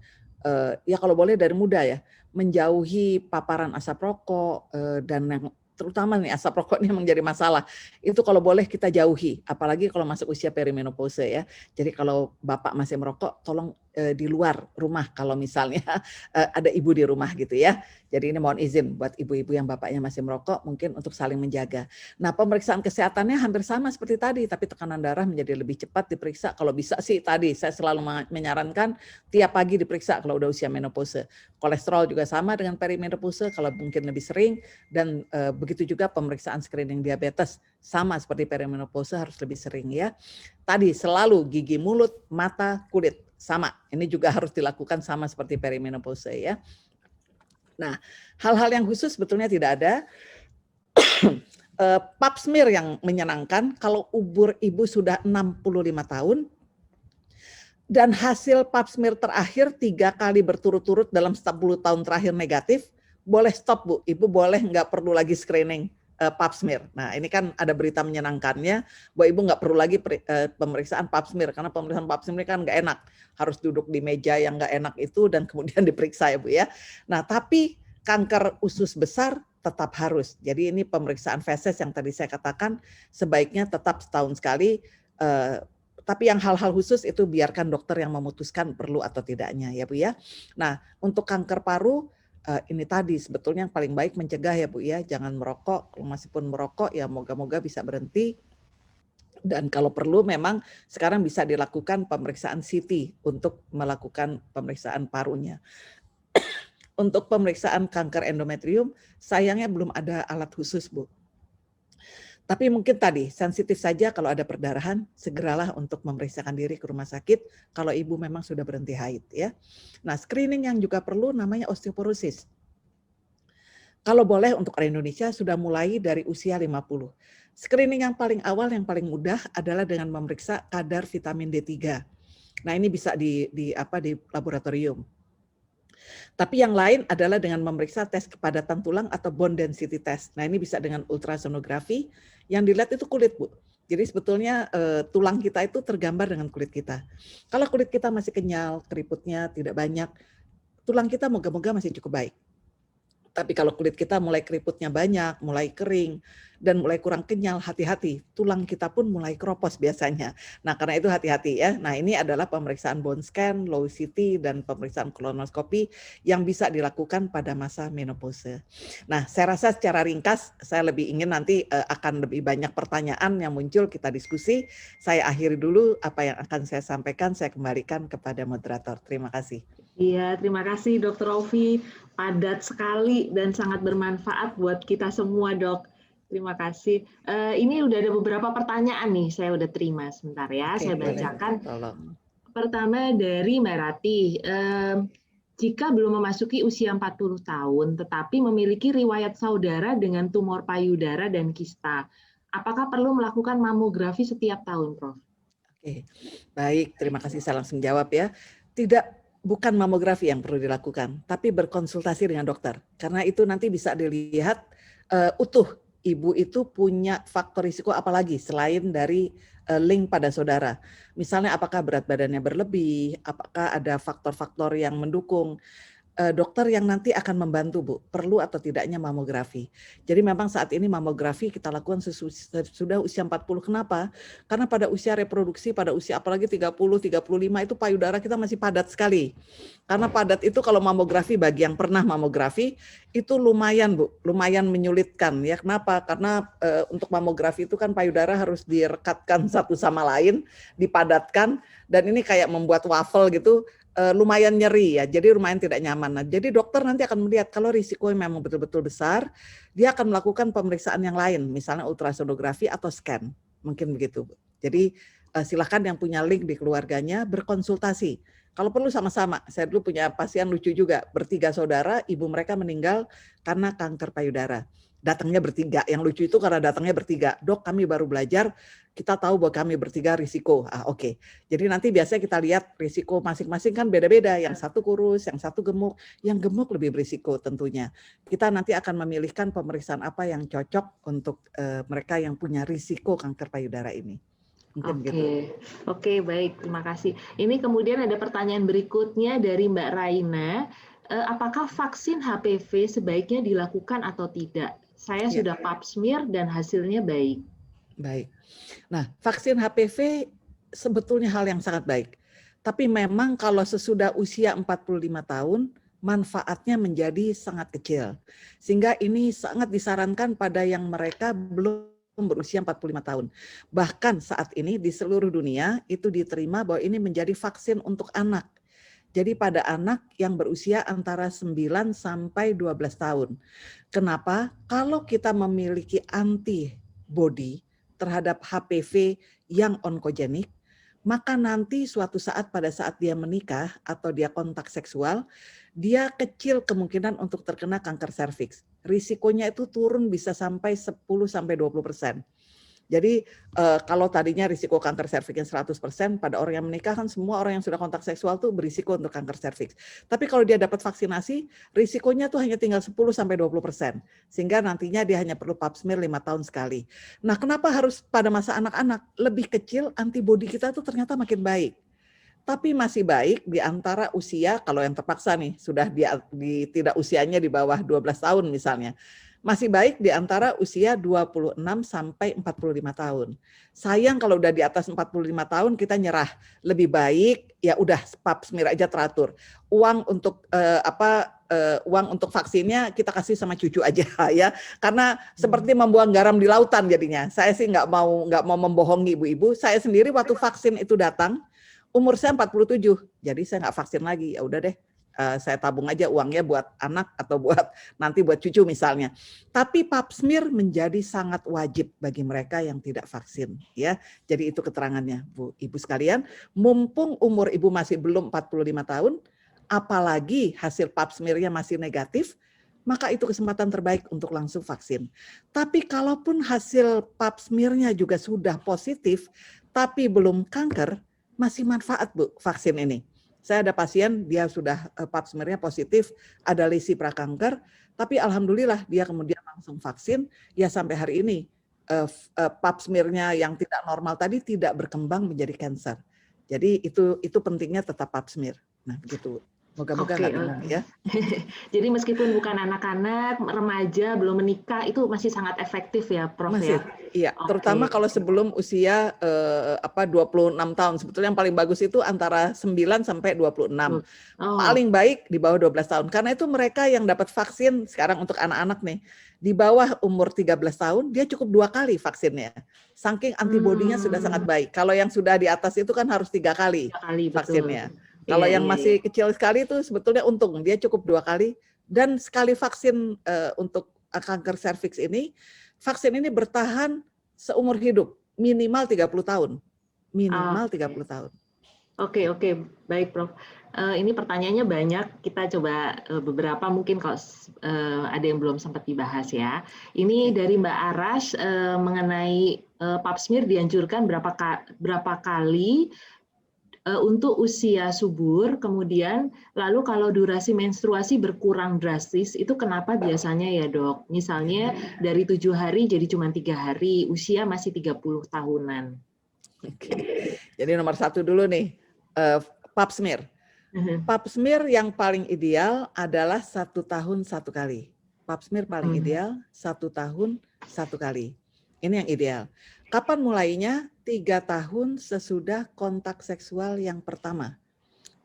ya kalau boleh dari muda ya, menjauhi paparan asap rokok, dan yang terutama nih asap rokok ini menjadi masalah. Itu kalau boleh kita jauhi, apalagi kalau masuk usia perimenopause ya. Jadi kalau Bapak masih merokok, tolong di luar rumah kalau misalnya ada ibu di rumah gitu ya. Jadi ini mohon izin buat ibu-ibu yang bapaknya masih merokok mungkin untuk saling menjaga. Nah, pemeriksaan kesehatannya hampir sama seperti tadi, tapi tekanan darah menjadi lebih cepat diperiksa. Kalau bisa sih tadi saya selalu menyarankan tiap pagi diperiksa kalau udah usia menopause. Kolesterol juga sama dengan perimenopause kalau mungkin lebih sering, dan begitu juga pemeriksaan screening diabetes sama seperti perimenopause harus lebih sering ya. Tadi selalu gigi, mulut, mata, kulit sama. Ini juga harus dilakukan sama seperti perimenopause ya. Nah, hal-hal yang khusus sebetulnya tidak ada. Pap smear yang menyenangkan kalau umur ibu sudah 65 tahun dan hasil pap smear terakhir 3 kali berturut-turut dalam 10 tahun terakhir negatif, boleh stop Bu. Ibu boleh nggak perlu lagi screening pap smear. Nah ini kan ada berita menyenangkannya bahwa ibu nggak perlu lagi pemeriksaan pap smear, karena pemeriksaan pap smear kan nggak enak, harus duduk di meja yang nggak enak itu dan kemudian diperiksa ya Bu ya. Nah tapi kanker usus besar tetap harus. Jadi ini pemeriksaan feses yang tadi saya katakan sebaiknya tetap setahun sekali. Tapi yang hal-hal khusus itu biarkan dokter yang memutuskan perlu atau tidaknya ya Bu ya. Nah untuk kanker paru, ini tadi sebetulnya yang paling baik mencegah ya Bu ya, jangan merokok, kalau masih pun merokok ya moga-moga bisa berhenti. Dan kalau perlu memang sekarang bisa dilakukan pemeriksaan CT untuk melakukan pemeriksaan parunya. Untuk pemeriksaan kanker endometrium sayangnya belum ada alat khusus Bu. Tapi mungkin tadi sensitif saja kalau ada perdarahan, segeralah untuk memeriksakan diri ke rumah sakit kalau ibu memang sudah berhenti haid ya. Nah, screening yang juga perlu namanya osteoporosis. Kalau boleh untuk orang Indonesia sudah mulai dari usia 50. Screening yang paling awal, yang paling mudah adalah dengan memeriksa kadar vitamin D3. Nah, ini bisa di laboratorium. Tapi yang lain adalah dengan memeriksa tes kepadatan tulang atau bone density test. Nah, ini bisa dengan ultrasonografi. Yang dilihat itu kulit, Bu. Jadi sebetulnya tulang kita itu tergambar dengan kulit kita. Kalau kulit kita masih kenyal, keriputnya tidak banyak, tulang kita moga-moga masih cukup baik. Tapi kalau kulit kita mulai keriputnya banyak, mulai kering, dan mulai kurang kenyal, hati-hati. Tulang kita pun mulai keropos biasanya. Nah, karena itu hati-hati ya. Nah, ini adalah pemeriksaan bone scan, low CT, dan pemeriksaan kolonoskopi yang bisa dilakukan pada masa menopause. Nah, saya rasa secara ringkas, saya lebih ingin nanti akan lebih banyak pertanyaan yang muncul, kita diskusi. Saya akhiri dulu apa yang akan saya sampaikan, saya kembalikan kepada moderator. Terima kasih. Iya, terima kasih Dr. Ovi. Padat sekali dan sangat bermanfaat buat kita semua, Dok. Terima kasih. Ini udah ada beberapa pertanyaan nih, saya udah terima sebentar ya. Oke, saya bacakan. tolong. Pertama dari Mbak Rati. Jika belum memasuki usia 40 tahun, tetapi memiliki riwayat saudara dengan tumor payudara dan kista, apakah perlu melakukan mamografi setiap tahun, Prof? Oke, baik. Terima kasih. Saya langsung jawab ya. Tidak bukan mamografi yang perlu dilakukan, tapi berkonsultasi dengan dokter. Karena itu nanti bisa dilihat utuh ibu itu punya faktor risiko apa lagi selain dari link pada saudara. Misalnya apakah berat badannya berlebih, apakah ada faktor-faktor yang mendukung. Dokter yang nanti akan membantu Bu, perlu atau tidaknya mamografi. Jadi memang saat ini mamografi kita lakukan sudah usia 40. Kenapa? Karena pada usia reproduksi, pada usia apalagi 30, 35 itu payudara kita masih padat sekali. Karena padat itu kalau mamografi bagi yang pernah mamografi itu lumayan Bu, lumayan menyulitkan ya. Kenapa? Karena untuk mamografi itu kan payudara harus direkatkan satu sama lain, dipadatkan, dan ini kayak membuat waffle gitu. Lumayan nyeri ya, jadi lumayan tidak nyaman. Nah, jadi dokter nanti akan melihat kalau risiko memang betul-betul besar, dia akan melakukan pemeriksaan yang lain, misalnya ultrasonografi atau scan, mungkin begitu. Jadi silakan yang punya link di keluarganya berkonsultasi. Kalau perlu sama-sama, saya dulu punya pasien lucu juga, bertiga saudara, ibu mereka meninggal karena kanker payudara. Datangnya bertiga, yang lucu itu karena datangnya bertiga. Dok, kami baru belajar, kita tahu bahwa kami bertiga risiko. Oke. Jadi nanti biasanya kita lihat risiko masing-masing kan beda-beda. Yang satu kurus, yang satu gemuk. Yang gemuk lebih berisiko tentunya. Kita nanti akan memilihkan pemeriksaan apa yang cocok untuk mereka yang punya risiko kanker payudara ini. Mungkin gitu. Oke, baik. Terima kasih. Ini kemudian ada pertanyaan berikutnya dari Mbak Raina. Apakah vaksin HPV sebaiknya dilakukan atau tidak? Saya sudah pap smear dan hasilnya baik. Baik. Nah, vaksin HPV sebetulnya hal yang sangat baik. Tapi memang kalau sesudah usia 45 tahun, manfaatnya menjadi sangat kecil. Sehingga ini sangat disarankan pada yang mereka belum berusia 45 tahun. Bahkan saat ini di seluruh dunia itu diterima bahwa ini menjadi vaksin untuk anak. Jadi pada anak yang berusia antara 9 sampai 12 tahun. Kenapa? Kalau kita memiliki antibody terhadap HPV yang onkogenik, maka nanti suatu saat pada saat dia menikah atau dia kontak seksual, dia kecil kemungkinan untuk terkena kanker serviks. Risikonya itu turun bisa sampai 10-20%. Jadi kalau tadinya risiko kanker serviks 100%, pada orang yang menikah kan semua orang yang sudah kontak seksual tuh berisiko untuk kanker serviks. Tapi kalau dia dapat vaksinasi, risikonya tuh hanya tinggal 10-20%. Sehingga nantinya dia hanya perlu pap smear 5 tahun sekali. Nah, kenapa harus pada masa anak-anak? Lebih kecil antibodi kita tuh ternyata makin baik. Tapi masih baik di antara usia, kalau yang terpaksa nih, sudah tidak usianya di bawah 12 tahun misalnya. Masih baik di antara usia 26 sampai 45 tahun. Sayang kalau udah di atas 45 tahun kita nyerah. Lebih baik ya udah pap smear aja teratur. Uang untuk uang untuk vaksinnya kita kasih sama cucu aja ya. Karena seperti membuang garam di lautan jadinya. Saya sih nggak mau membohongi ibu-ibu. Saya sendiri waktu vaksin itu datang umur saya 47. Jadi saya nggak vaksin lagi. Ya udah deh. Saya tabung aja uangnya buat anak atau nanti buat cucu misalnya. Tapi pap smear menjadi sangat wajib bagi mereka yang tidak vaksin ya. Jadi itu keterangannya Bu Ibu sekalian, mumpung umur Ibu masih belum 45 tahun, apalagi hasil pap smear-nya masih negatif, maka itu kesempatan terbaik untuk langsung vaksin. Tapi kalaupun hasil pap smear-nya juga sudah positif tapi belum kanker, masih manfaat Bu vaksin ini. Saya ada pasien, dia sudah pap smear-nya positif, ada lesi prakanker, tapi alhamdulillah dia kemudian langsung vaksin, ya sampai hari ini pap smear-nya yang tidak normal tadi tidak berkembang menjadi kanker. Jadi itu pentingnya tetap pap smear. Nah begitu. Moga-moga nggak bingung ya. Jadi meskipun bukan anak-anak, remaja, belum menikah, itu masih sangat efektif ya Prof masih, ya? Iya, terutama kalau sebelum usia 26 tahun. Sebetulnya yang paling bagus itu antara 9 sampai 26. Paling baik di bawah 12 tahun. Karena itu mereka yang dapat vaksin sekarang untuk anak-anak nih, di bawah umur 13 tahun, dia cukup 2 kali vaksinnya. Saking antibodinya sudah sangat baik. Kalau yang sudah di atas itu kan harus 3 kali vaksinnya. Kalau yang masih kecil sekali itu sebetulnya untung, dia cukup 2 kali. Dan sekali vaksin untuk kanker serviks ini, vaksin ini bertahan seumur hidup, minimal 30 tahun. Minimal 30 tahun. Oke, baik Prof. Ini pertanyaannya banyak, kita coba beberapa mungkin kalau ada yang belum sempat dibahas ya. Ini dari Mbak Aras mengenai pap smear dianjurkan berapa kali untuk usia subur, kemudian lalu kalau durasi menstruasi berkurang drastis, itu kenapa biasanya ya dok? Misalnya dari 7 hari jadi cuma 3 hari, usia masih 30 tahunan. Oke. Jadi nomor 1 dulu nih, pap smear. Pap smear yang paling ideal adalah 1 tahun 1 kali. Pap smear paling ideal 1 tahun 1 kali. Ini yang ideal. Kapan mulainya? 3 tahun sesudah kontak seksual yang pertama.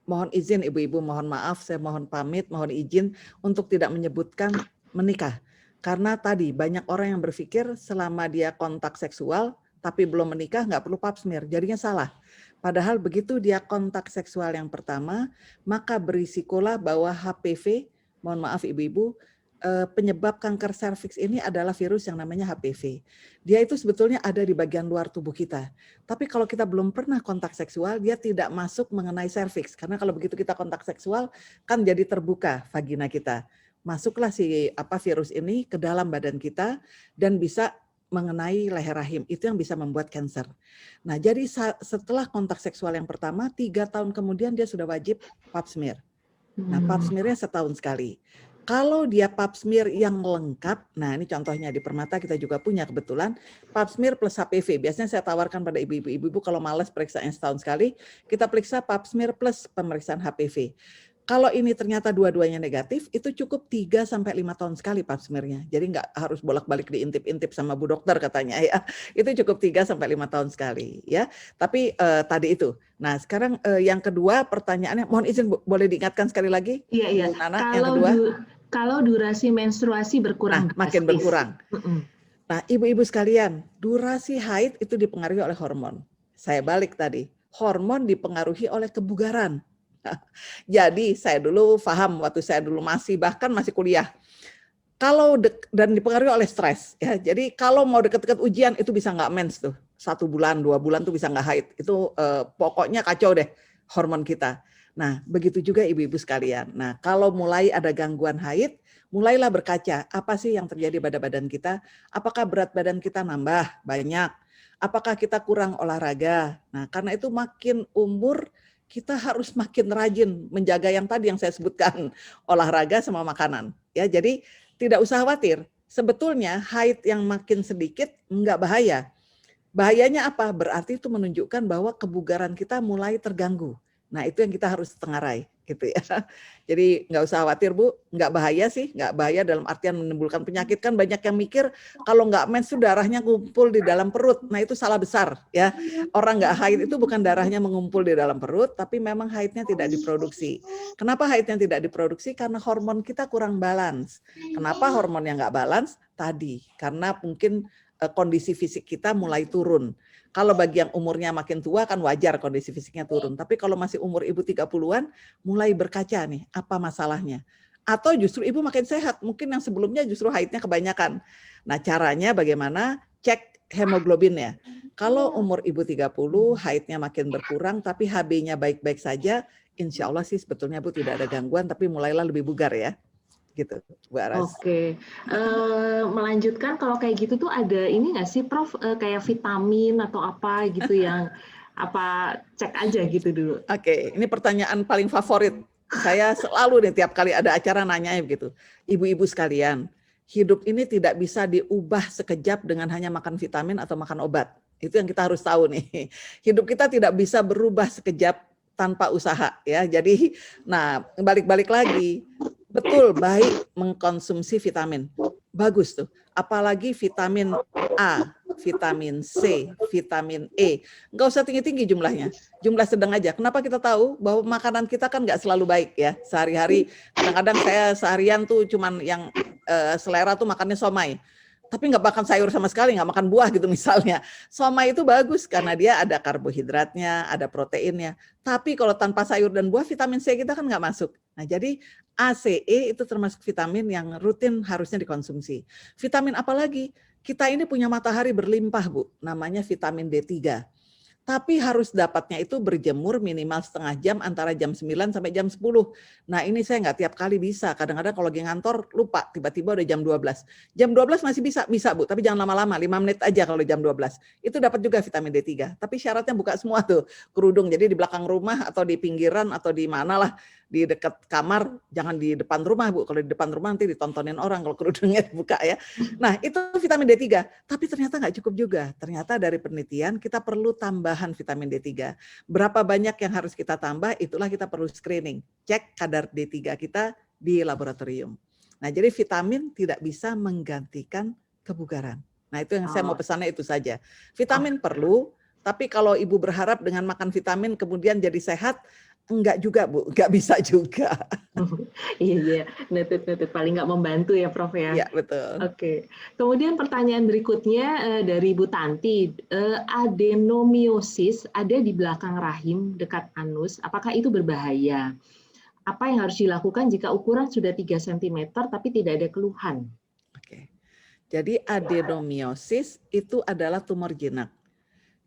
Mohon izin ibu-ibu, mohon maaf, saya mohon pamit, mohon izin untuk tidak menyebutkan menikah. Karena tadi banyak orang yang berpikir selama dia kontak seksual tapi belum menikah nggak perlu pap smear, jadinya salah. Padahal begitu dia kontak seksual yang pertama, maka berisikolah bahwa HPV, mohon maaf ibu-ibu, penyebab kanker serviks ini adalah virus yang namanya HPV. Dia itu sebetulnya ada di bagian luar tubuh kita. Tapi kalau kita belum pernah kontak seksual, dia tidak masuk mengenai serviks. Karena kalau begitu kita kontak seksual, kan jadi terbuka vagina kita. Masuklah si virus ini ke dalam badan kita dan bisa mengenai leher rahim. Itu yang bisa membuat kanker. Nah, jadi setelah kontak seksual yang pertama, 3 tahun kemudian dia sudah wajib pap smear. Nah, pap smear-nya setahun sekali. Kalau dia pap smear yang lengkap, nah ini contohnya di Permata kita juga punya kebetulan, pap smear plus HPV. Biasanya saya tawarkan pada ibu-ibu, ibu-ibu kalau malas periksaan setahun sekali, kita periksa pap smear plus pemeriksaan HPV. Kalau ini ternyata dua-duanya negatif, itu cukup 3 sampai 5 tahun sekali pap smear-nya. Jadi nggak harus bolak-balik diintip-intip sama Bu Dokter katanya ya. Itu cukup 3 sampai 5 tahun sekali ya. Tapi tadi itu. Nah, sekarang yang kedua pertanyaannya, mohon izin Bu, boleh diingatkan sekali lagi? Iya. Bu Nana, yang kedua. Kalau durasi menstruasi berkurang, makin berkurang. Nah, ibu-ibu sekalian, durasi haid itu dipengaruhi oleh hormon. Saya balik tadi, hormon dipengaruhi oleh kebugaran. Jadi saya dulu paham waktu saya dulu bahkan masih kuliah. Dan dipengaruhi oleh stres ya. Jadi kalau mau deket-deket ujian itu bisa nggak mens tuh. 1 bulan, 2 bulan tuh bisa nggak haid. Itu pokoknya kacau deh hormon kita. Nah, begitu juga ibu-ibu sekalian. Nah, kalau mulai ada gangguan haid, mulailah berkaca, apa sih yang terjadi pada badan kita? Apakah berat badan kita nambah banyak? Apakah kita kurang olahraga? Nah, karena itu makin umur kita harus makin rajin menjaga yang tadi yang saya sebutkan, olahraga sama makanan. Ya, jadi tidak usah khawatir. Sebetulnya haid yang makin sedikit enggak bahaya. Bahayanya apa? Berarti itu menunjukkan bahwa kebugaran kita mulai terganggu. Nah, itu yang kita harus tengarai, gitu ya. Jadi nggak usah khawatir Bu, nggak bahaya sih, nggak bahaya dalam artian menimbulkan penyakit. Kan banyak yang mikir kalau nggak mens itu darahnya ngumpul di dalam perut. Nah, itu salah besar ya. Orang nggak haid itu bukan darahnya mengumpul di dalam perut, tapi memang haidnya tidak diproduksi. Kenapa haidnya tidak diproduksi? Karena hormon kita kurang balance. Kenapa hormonnya nggak balance? Tadi, karena mungkin kondisi fisik kita mulai turun. Kalau bagi yang umurnya makin tua kan wajar kondisi fisiknya turun. Tapi kalau masih umur ibu 30-an, mulai berkaca nih, apa masalahnya. Atau justru ibu makin sehat, mungkin yang sebelumnya justru haidnya kebanyakan. Nah, caranya bagaimana? Cek hemoglobinnya. Kalau umur ibu 30, haidnya makin berkurang, tapi HB-nya baik-baik saja, insya Allah sih sebetulnya Bu tidak ada gangguan, tapi mulailah lebih bugar ya. Gitu, Bu Aras. Oke, melanjutkan kalau kayak gitu tuh ada ini nggak sih Prof, kayak vitamin atau apa gitu yang apa cek aja gitu dulu? Oke, ini pertanyaan paling favorit. Saya selalu nih tiap kali ada acara nanya begitu. Ibu-ibu sekalian, hidup ini tidak bisa diubah sekejap dengan hanya makan vitamin atau makan obat. Itu yang kita harus tahu nih. Hidup kita tidak bisa berubah sekejap tanpa usaha ya. Jadi, nah balik-balik lagi. Betul, baik mengkonsumsi vitamin. Bagus tuh. Apalagi vitamin A, vitamin C, vitamin E. Nggak usah tinggi-tinggi jumlahnya. Jumlah sedang aja. Kenapa kita tahu bahwa makanan kita kan nggak selalu baik ya. Sehari-hari, kadang-kadang saya seharian tuh cuman yang selera tuh makannya somai. Tapi nggak makan sayur sama sekali, nggak makan buah gitu misalnya. Somai itu bagus karena dia ada karbohidratnya, ada proteinnya. Tapi kalau tanpa sayur dan buah, vitamin C kita kan nggak masuk. Nah, jadi ACE itu termasuk vitamin yang rutin harusnya dikonsumsi. Vitamin apa lagi? Kita ini punya matahari berlimpah, Bu. Namanya vitamin D3. tapi harus dapatnya itu berjemur minimal setengah jam antara jam 9 sampai jam 10. Nah ini saya nggak tiap kali bisa, kadang-kadang kalau lagi ngantor lupa, tiba-tiba udah jam 12. Jam 12 masih bisa Bu, tapi jangan lama-lama, 5 menit aja kalau jam 12. Itu dapat juga vitamin D3, tapi syaratnya buka semua tuh kerudung, jadi di belakang rumah atau di pinggiran atau di mana lah, di dekat kamar, jangan di depan rumah Bu, kalau di depan rumah nanti ditontonin orang kalau kerudungnya dibuka ya. Nah itu vitamin D3, tapi ternyata nggak cukup juga, ternyata dari penelitian kita perlu tambahan vitamin D3. Berapa banyak yang harus kita tambah, itulah kita perlu screening, cek kadar D3 kita di laboratorium. Nah jadi vitamin tidak bisa menggantikan kebugaran. Nah itu yang saya mau pesannya itu saja. Vitamin perlu, tapi kalau Ibu berharap dengan makan vitamin kemudian jadi sehat, enggak juga Bu, enggak bisa juga. Iya, noted. Paling nggak membantu ya Prof ya. Iya betul. Oke. Kemudian pertanyaan berikutnya dari Bu Tanti, adenomiosis ada di belakang rahim dekat anus, apakah itu berbahaya? Apa yang harus dilakukan jika ukuran sudah 3 cm tapi tidak ada keluhan? Oke. Jadi adenomiosis itu adalah tumor jinak.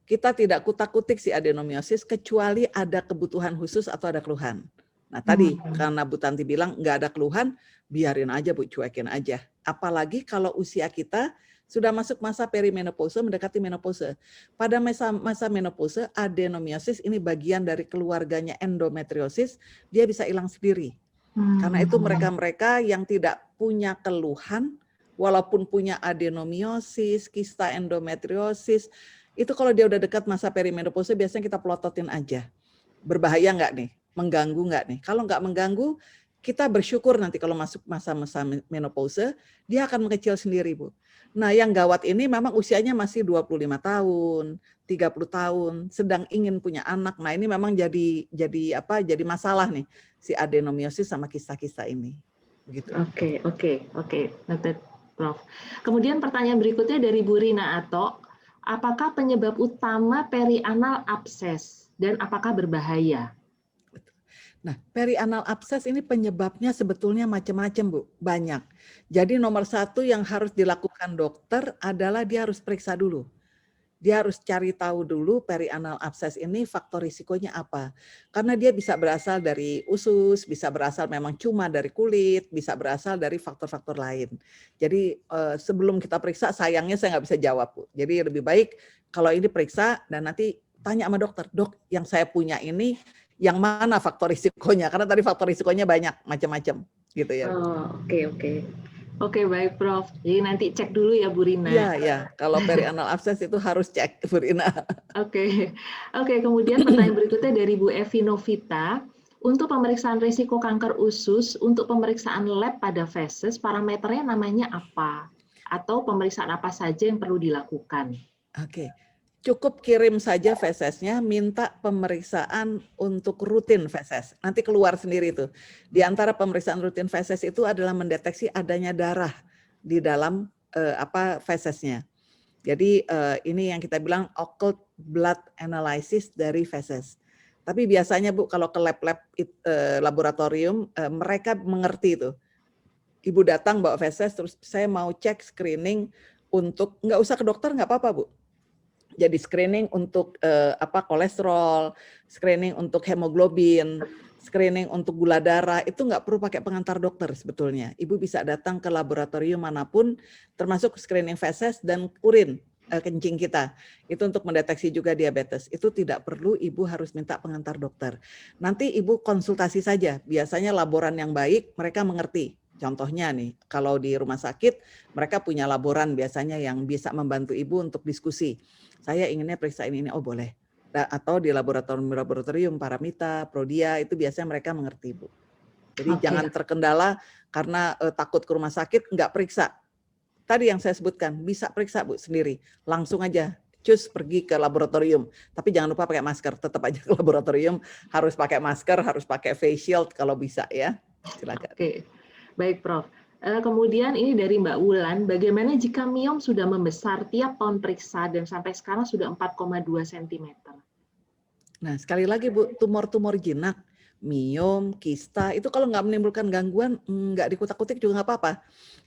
Kita tidak kutak-kutik si adenomiosis kecuali ada kebutuhan khusus atau ada keluhan. Nah tadi karena Bu Tanti bilang nggak ada keluhan, biarin aja Bu, cuekin aja. Apalagi kalau usia kita sudah masuk masa perimenopause, mendekati menopause. Pada masa menopause, adenomiosis ini bagian dari keluarganya endometriosis, dia bisa hilang sendiri. Karena itu mereka-mereka yang tidak punya keluhan, walaupun punya adenomiosis, kista endometriosis, itu kalau dia udah dekat masa perimenopause biasanya kita pelototin aja. Berbahaya nggak nih? Mengganggu nggak nih? Kalau nggak mengganggu, kita bersyukur nanti kalau masuk masa-masa menopause, dia akan mengecil sendiri Bu. Nah yang gawat ini memang usianya masih 25 tahun, 30 tahun, sedang ingin punya anak. Nah ini memang jadi masalah nih, si adenomiosis sama kista-kista ini. Begitu. Oke. Noted, Prof. Kemudian pertanyaan berikutnya dari Bu Rina Ato, apakah penyebab utama perianal abses dan apakah berbahaya? Nah, perianal abses ini penyebabnya sebetulnya macam-macam Bu, banyak. Jadi nomor satu yang harus dilakukan dokter adalah dia harus periksa dulu. Dia harus cari tahu dulu perianal abses ini faktor risikonya apa. Karena dia bisa berasal dari usus, bisa berasal memang cuma dari kulit, bisa berasal dari faktor-faktor lain. Jadi sebelum kita periksa, sayangnya saya nggak bisa jawab Bu. Jadi lebih baik kalau ini periksa dan nanti tanya sama dokter, dok yang saya punya ini yang mana faktor risikonya? Karena tadi faktor risikonya banyak, macam-macam gitu ya. Oke, baik Prof. Jadi nanti cek dulu ya Bu Rina. Iya. Kalau perianal abses itu harus cek Bu Rina. Oke. Kemudian pertanyaan berikutnya dari Bu Evi Novita. Untuk pemeriksaan risiko kanker usus, untuk pemeriksaan lab pada feses, parameternya namanya apa? Atau pemeriksaan apa saja yang perlu dilakukan? Oke. Cukup kirim saja fesesnya, minta pemeriksaan untuk rutin feses. Nanti keluar sendiri itu. Di antara pemeriksaan rutin feses itu adalah mendeteksi adanya darah di dalam fesesnya. Jadi ini yang kita bilang occult blood analysis dari feses. Tapi biasanya Bu kalau ke lab-lab laboratorium mereka mengerti itu. Ibu datang bawa feses terus saya mau cek screening untuk nggak usah ke dokter nggak apa-apa Bu. Jadi screening untuk kolesterol, screening untuk hemoglobin, screening untuk gula darah, itu nggak perlu pakai pengantar dokter sebetulnya. Ibu bisa datang ke laboratorium manapun, termasuk screening feses dan urin kencing kita. Itu untuk mendeteksi juga diabetes. Itu tidak perlu ibu harus minta pengantar dokter. Nanti ibu konsultasi saja. Biasanya laboran yang baik mereka mengerti. Contohnya nih, kalau di rumah sakit mereka punya laboran biasanya yang bisa membantu ibu untuk diskusi. Saya inginnya periksa ini, oh boleh. Atau di laboratorium Paramita, Prodia, itu biasanya mereka mengerti Bu. Jadi jangan terkendala karena takut ke rumah sakit, nggak periksa. Tadi yang saya sebutkan, bisa periksa Bu sendiri. Langsung aja, cus pergi ke laboratorium. Tapi jangan lupa pakai masker, tetap aja ke laboratorium. Harus pakai masker, harus pakai face shield kalau bisa ya. Silakan. Oke, baik Prof. Kemudian ini dari Mbak Wulan, bagaimana jika miom sudah membesar tiap tahun periksa dan sampai sekarang sudah 4,2 cm? Nah sekali lagi Bu, tumor-tumor jinak miom, kista, itu kalau nggak menimbulkan gangguan, nggak dikutak-kutik juga nggak apa-apa.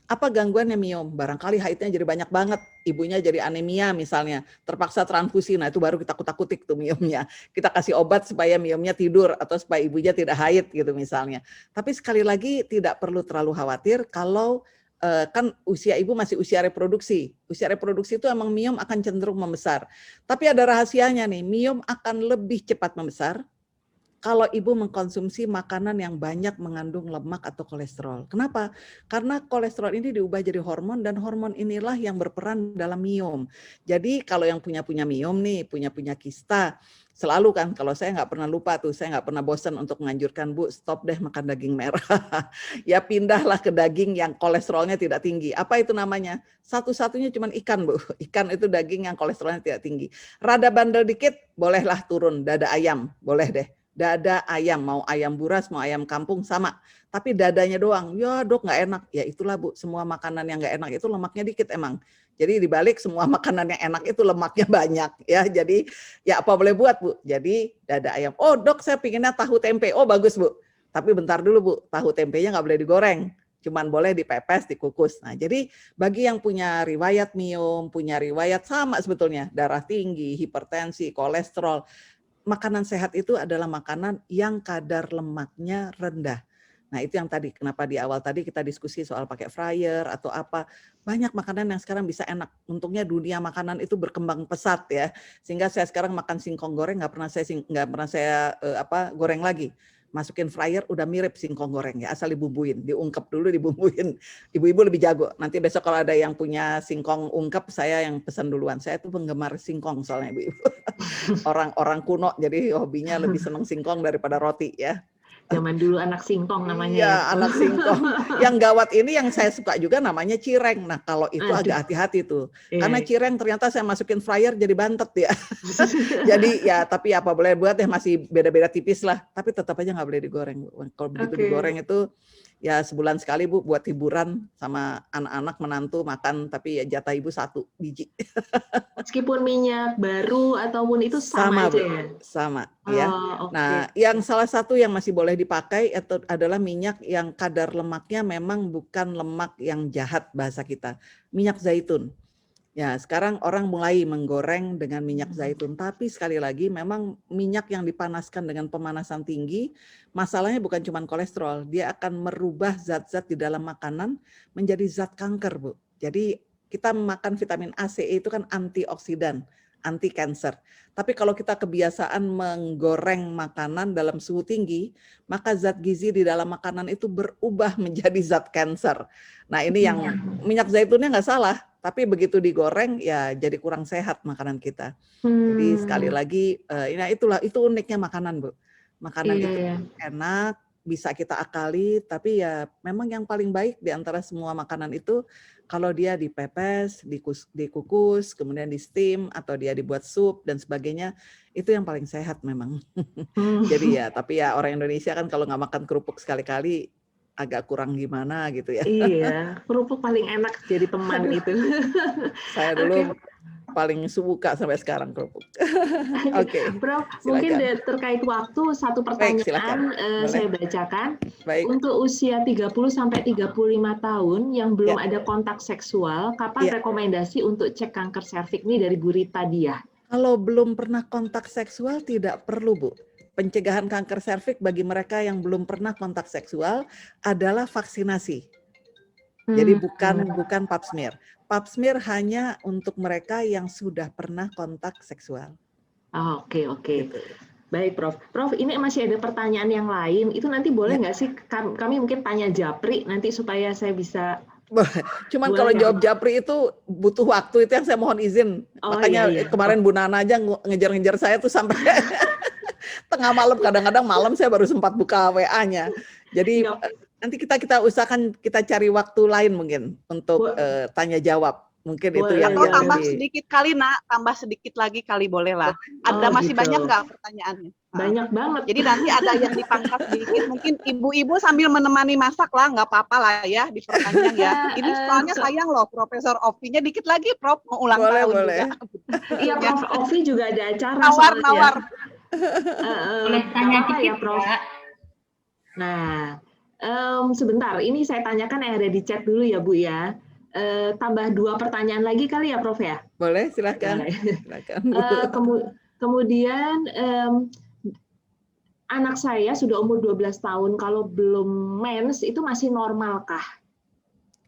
Apa gangguannya miom? Barangkali haidnya jadi banyak banget, ibunya jadi anemia misalnya, terpaksa transfusi, nah itu baru kita kutak-kutik tuh miomnya. Kita kasih obat supaya miomnya tidur atau supaya ibunya tidak haid gitu misalnya. Tapi sekali lagi tidak perlu terlalu khawatir kalau kan usia ibu masih usia reproduksi. Usia reproduksi itu emang miom akan cenderung membesar. Tapi ada rahasianya nih, miom akan lebih cepat membesar kalau ibu mengkonsumsi makanan yang banyak mengandung lemak atau kolesterol. Kenapa? Karena kolesterol ini diubah jadi hormon dan hormon inilah yang berperan dalam miom. Jadi kalau yang punya miom nih, punya kista, selalu kan kalau saya nggak pernah lupa tuh, saya nggak pernah bosan untuk menganjurkan Bu, stop deh makan daging merah. Ya pindahlah ke daging yang kolesterolnya tidak tinggi. Apa itu namanya? Satu-satunya cuma ikan Bu. Ikan itu daging yang kolesterolnya tidak tinggi. Rada bandel dikit, bolehlah turun. Dada ayam, boleh deh. Dada ayam, mau ayam buras, mau ayam kampung sama. Tapi dadanya doang, ya dok nggak enak. Ya itulah Bu, semua makanan yang nggak enak itu lemaknya dikit emang. Jadi dibalik semua makanan yang enak itu lemaknya banyak ya. Jadi ya apa boleh buat Bu. Jadi dada ayam. Oh dok saya pinginnya tahu tempe. Oh bagus Bu. Tapi bentar dulu Bu, tahu tempenya nggak boleh digoreng. Cuman boleh dipepes, dikukus. Nah jadi bagi yang punya riwayat miom, punya riwayat sama sebetulnya, darah tinggi, hipertensi, kolesterol, makanan sehat itu adalah makanan yang kadar lemaknya rendah. Nah itu yang tadi, kenapa di awal tadi kita diskusi soal pakai fryer atau apa. Banyak makanan yang sekarang bisa enak. Untungnya dunia makanan itu berkembang pesat ya. Sehingga saya sekarang makan singkong goreng nggak pernah saya goreng lagi. Masukin fryer udah mirip singkong goreng ya, asal dibumbuin, diungkep dulu dibumbuin. Ibu-ibu lebih jago. Nanti besok kalau ada yang punya singkong ungkep, saya yang pesan duluan. Saya tuh penggemar singkong soalnya ibu-ibu. Orang kuno jadi hobinya lebih seneng singkong daripada roti ya. Zaman dulu anak singkong namanya Iya, ya. anak singkong. Yang gawat ini yang saya suka juga namanya cireng. Nah, kalau itu agak hati-hati tuh. Karena cireng ternyata saya masukin fryer jadi bantet ya. Jadi ya, tapi apa boleh buat ya masih beda-beda tipis lah. Tapi tetap aja nggak boleh digoreng. Kalau begitu digoreng itu ya sebulan sekali Bu buat hiburan sama anak-anak menantu makan, tapi ya jatah ibu 1 biji. Meskipun minyak baru ataupun itu sama aja Bu, ya? sama ya. Okay. Nah, yang salah satu yang masih boleh dipakai itu adalah minyak yang kadar lemaknya memang bukan lemak yang jahat bahasa kita, minyak zaitun. Ya, sekarang orang mulai menggoreng dengan minyak zaitun, tapi sekali lagi memang minyak yang dipanaskan dengan pemanasan tinggi, masalahnya bukan cuma kolesterol, dia akan merubah zat-zat di dalam makanan menjadi zat kanker, Bu. Jadi kita makan vitamin A, C, E itu kan antioksidan, anti kanker. Tapi kalau kita kebiasaan menggoreng makanan dalam suhu tinggi, maka zat gizi di dalam makanan itu berubah menjadi zat kanker. Nah ini yang minyak zaitunnya nggak salah, tapi begitu digoreng ya jadi kurang sehat makanan kita. Jadi sekali lagi itu uniknya makanan Bu. Makanan itu enak, bisa kita akali, tapi ya memang yang paling baik di antara semua makanan itu kalau dia dipepes, dikukus, kemudian di steam atau dia dibuat sup dan sebagainya, itu yang paling sehat memang. Jadi ya, tapi ya orang Indonesia kan kalau nggak makan kerupuk sekali-kali agak kurang gimana gitu ya. Iya, kerupuk paling enak jadi teman itu. Saya dulu paling suka sampai sekarang kerupuk. Oke. Prof, mungkin terkait waktu satu pertanyaan saya bacakan. Baik. Untuk usia 30 sampai 35 tahun yang belum ada kontak seksual, kapan rekomendasi untuk cek kanker serviks ini dari Bu Rita Diah? Kalau belum pernah kontak seksual tidak perlu Bu. Pencegahan kanker serviks bagi mereka yang belum pernah kontak seksual adalah vaksinasi. Jadi bukan pap smear. Pap smear hanya untuk mereka yang sudah pernah kontak seksual. Oke. Gitu. Baik Prof. Prof, ini masih ada pertanyaan yang lain. Itu nanti boleh nggak sih kami mungkin tanya japri nanti supaya saya bisa. Cuman kalau jawab japri itu butuh waktu, itu yang saya mohon izin. Makanya kemarin Bu Nana aja ngejar-ngejar saya tuh sampai tengah malam, kadang-kadang malam saya baru sempat buka WA-nya. Jadi nanti kita usahakan kita cari waktu lain mungkin untuk tanya jawab. Mungkin itu yang atau tambah sedikit kali tambah sedikit lagi kali boleh lah. Ada masih banyak nggak pertanyaannya? Banyak banget. Jadi nanti ada yang dipangkas sedikit, mungkin ibu-ibu sambil menemani masak lah, nggak apa-apa lah ya diperpanjang ya. Ini soalnya sayang loh Profesor Ovi-nya dikit lagi Prof mau ulang tahun boleh. juga. Iya Prof Ovi juga ada acara. Nawar. Boleh tanya dikit ya Prof. Nah, sebentar, ini saya tanyakan yang ada di chat dulu ya Bu ya. Tambah 2 pertanyaan lagi kali ya Prof ya? Boleh, silakan. Silakan, Bu. Kemudian anak saya sudah umur 12 tahun, kalau belum mens itu masih normalkah?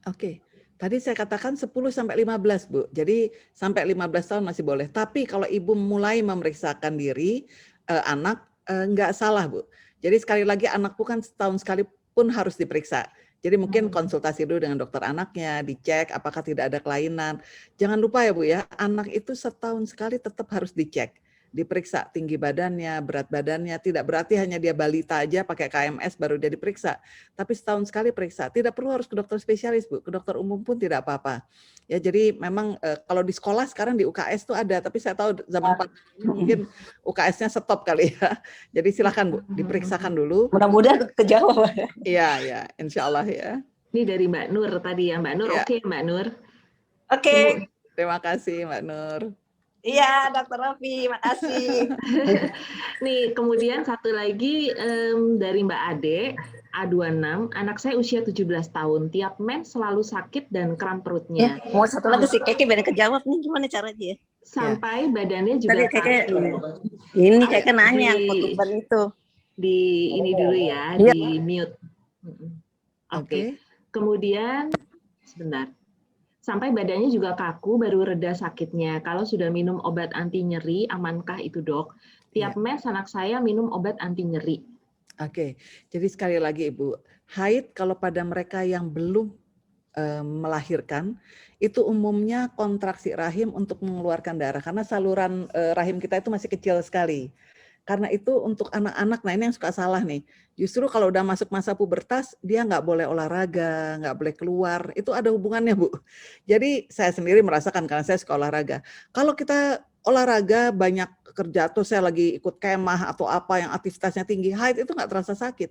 Oke. Tadi saya katakan 10 sampai 15, Bu. Jadi sampai 15 tahun masih boleh. Tapi kalau ibu mulai memeriksakan diri anak nggak salah, Bu. Jadi sekali lagi anak bukan setahun sekali pun harus diperiksa. Jadi mungkin konsultasi dulu dengan dokter anaknya, dicek apakah tidak ada kelainan. Jangan lupa ya Bu ya, anak itu setahun sekali tetap harus dicek. Diperiksa tinggi badannya, berat badannya, tidak berarti hanya dia balita aja pakai KMS baru dia diperiksa. Tapi setahun sekali periksa, tidak perlu harus ke dokter spesialis Bu, ke dokter umum pun tidak apa-apa. Ya jadi memang kalau di sekolah sekarang di UKS tuh ada, tapi saya tahu zaman pandemi mungkin UKS-nya stop kali ya. Jadi silakan Bu, diperiksakan dulu. Mudah-mudahan kejawab. Iya, ya, insya Allah ya. Ini dari Mbak Nur tadi ya, Mbak Nur. Ya. Oke, Mbak Nur. Oke. Terima kasih Mbak Nur. Iya, Dr. Raffi, makasih. Nih, kemudian satu lagi dari Mbak Ade, A26, anak saya usia 17 tahun, tiap mens selalu sakit dan kram perutnya. Mau satu lagi sih, kayaknya beda kejawab nih, gimana caranya? Sampai badannya juga Tadi kaku. ini kayaknya nanya, khotbah itu. Di ini dulu ya, Iya. di mute. Oke. Kemudian, sebentar. Sampai badannya juga kaku, baru reda sakitnya. Kalau sudah minum obat anti nyeri, amankah itu dok? Tiap mens anak saya minum obat anti nyeri. Oke, jadi sekali lagi Ibu, haid kalau pada mereka yang belum melahirkan, itu umumnya kontraksi rahim untuk mengeluarkan darah, karena saluran rahim kita itu masih kecil sekali. Karena itu untuk anak-anak, nah ini yang suka salah nih, justru kalau udah masuk masa pubertas, dia nggak boleh olahraga, nggak boleh keluar, itu ada hubungannya Bu. Jadi saya sendiri merasakan, karena saya suka olahraga. Kalau kita olahraga banyak kerja, atau saya lagi ikut kemah atau apa yang aktivitasnya tinggi, haid itu nggak terasa sakit.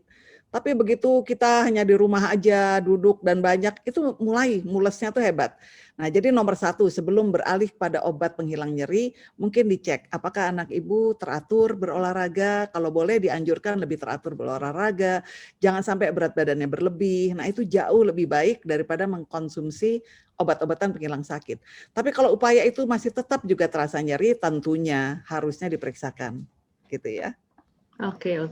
Tapi begitu kita hanya di rumah aja, duduk dan banyak, itu mulai mulesnya tuh hebat. Nah, jadi nomor 1, sebelum beralih pada obat penghilang nyeri, mungkin dicek apakah anak ibu teratur berolahraga, kalau boleh dianjurkan lebih teratur berolahraga, jangan sampai berat badannya berlebih. Nah, itu jauh lebih baik daripada mengkonsumsi obat-obatan penghilang sakit. Tapi kalau upaya itu masih tetap juga terasa nyeri, tentunya harusnya diperiksakan. Gitu ya. Oke.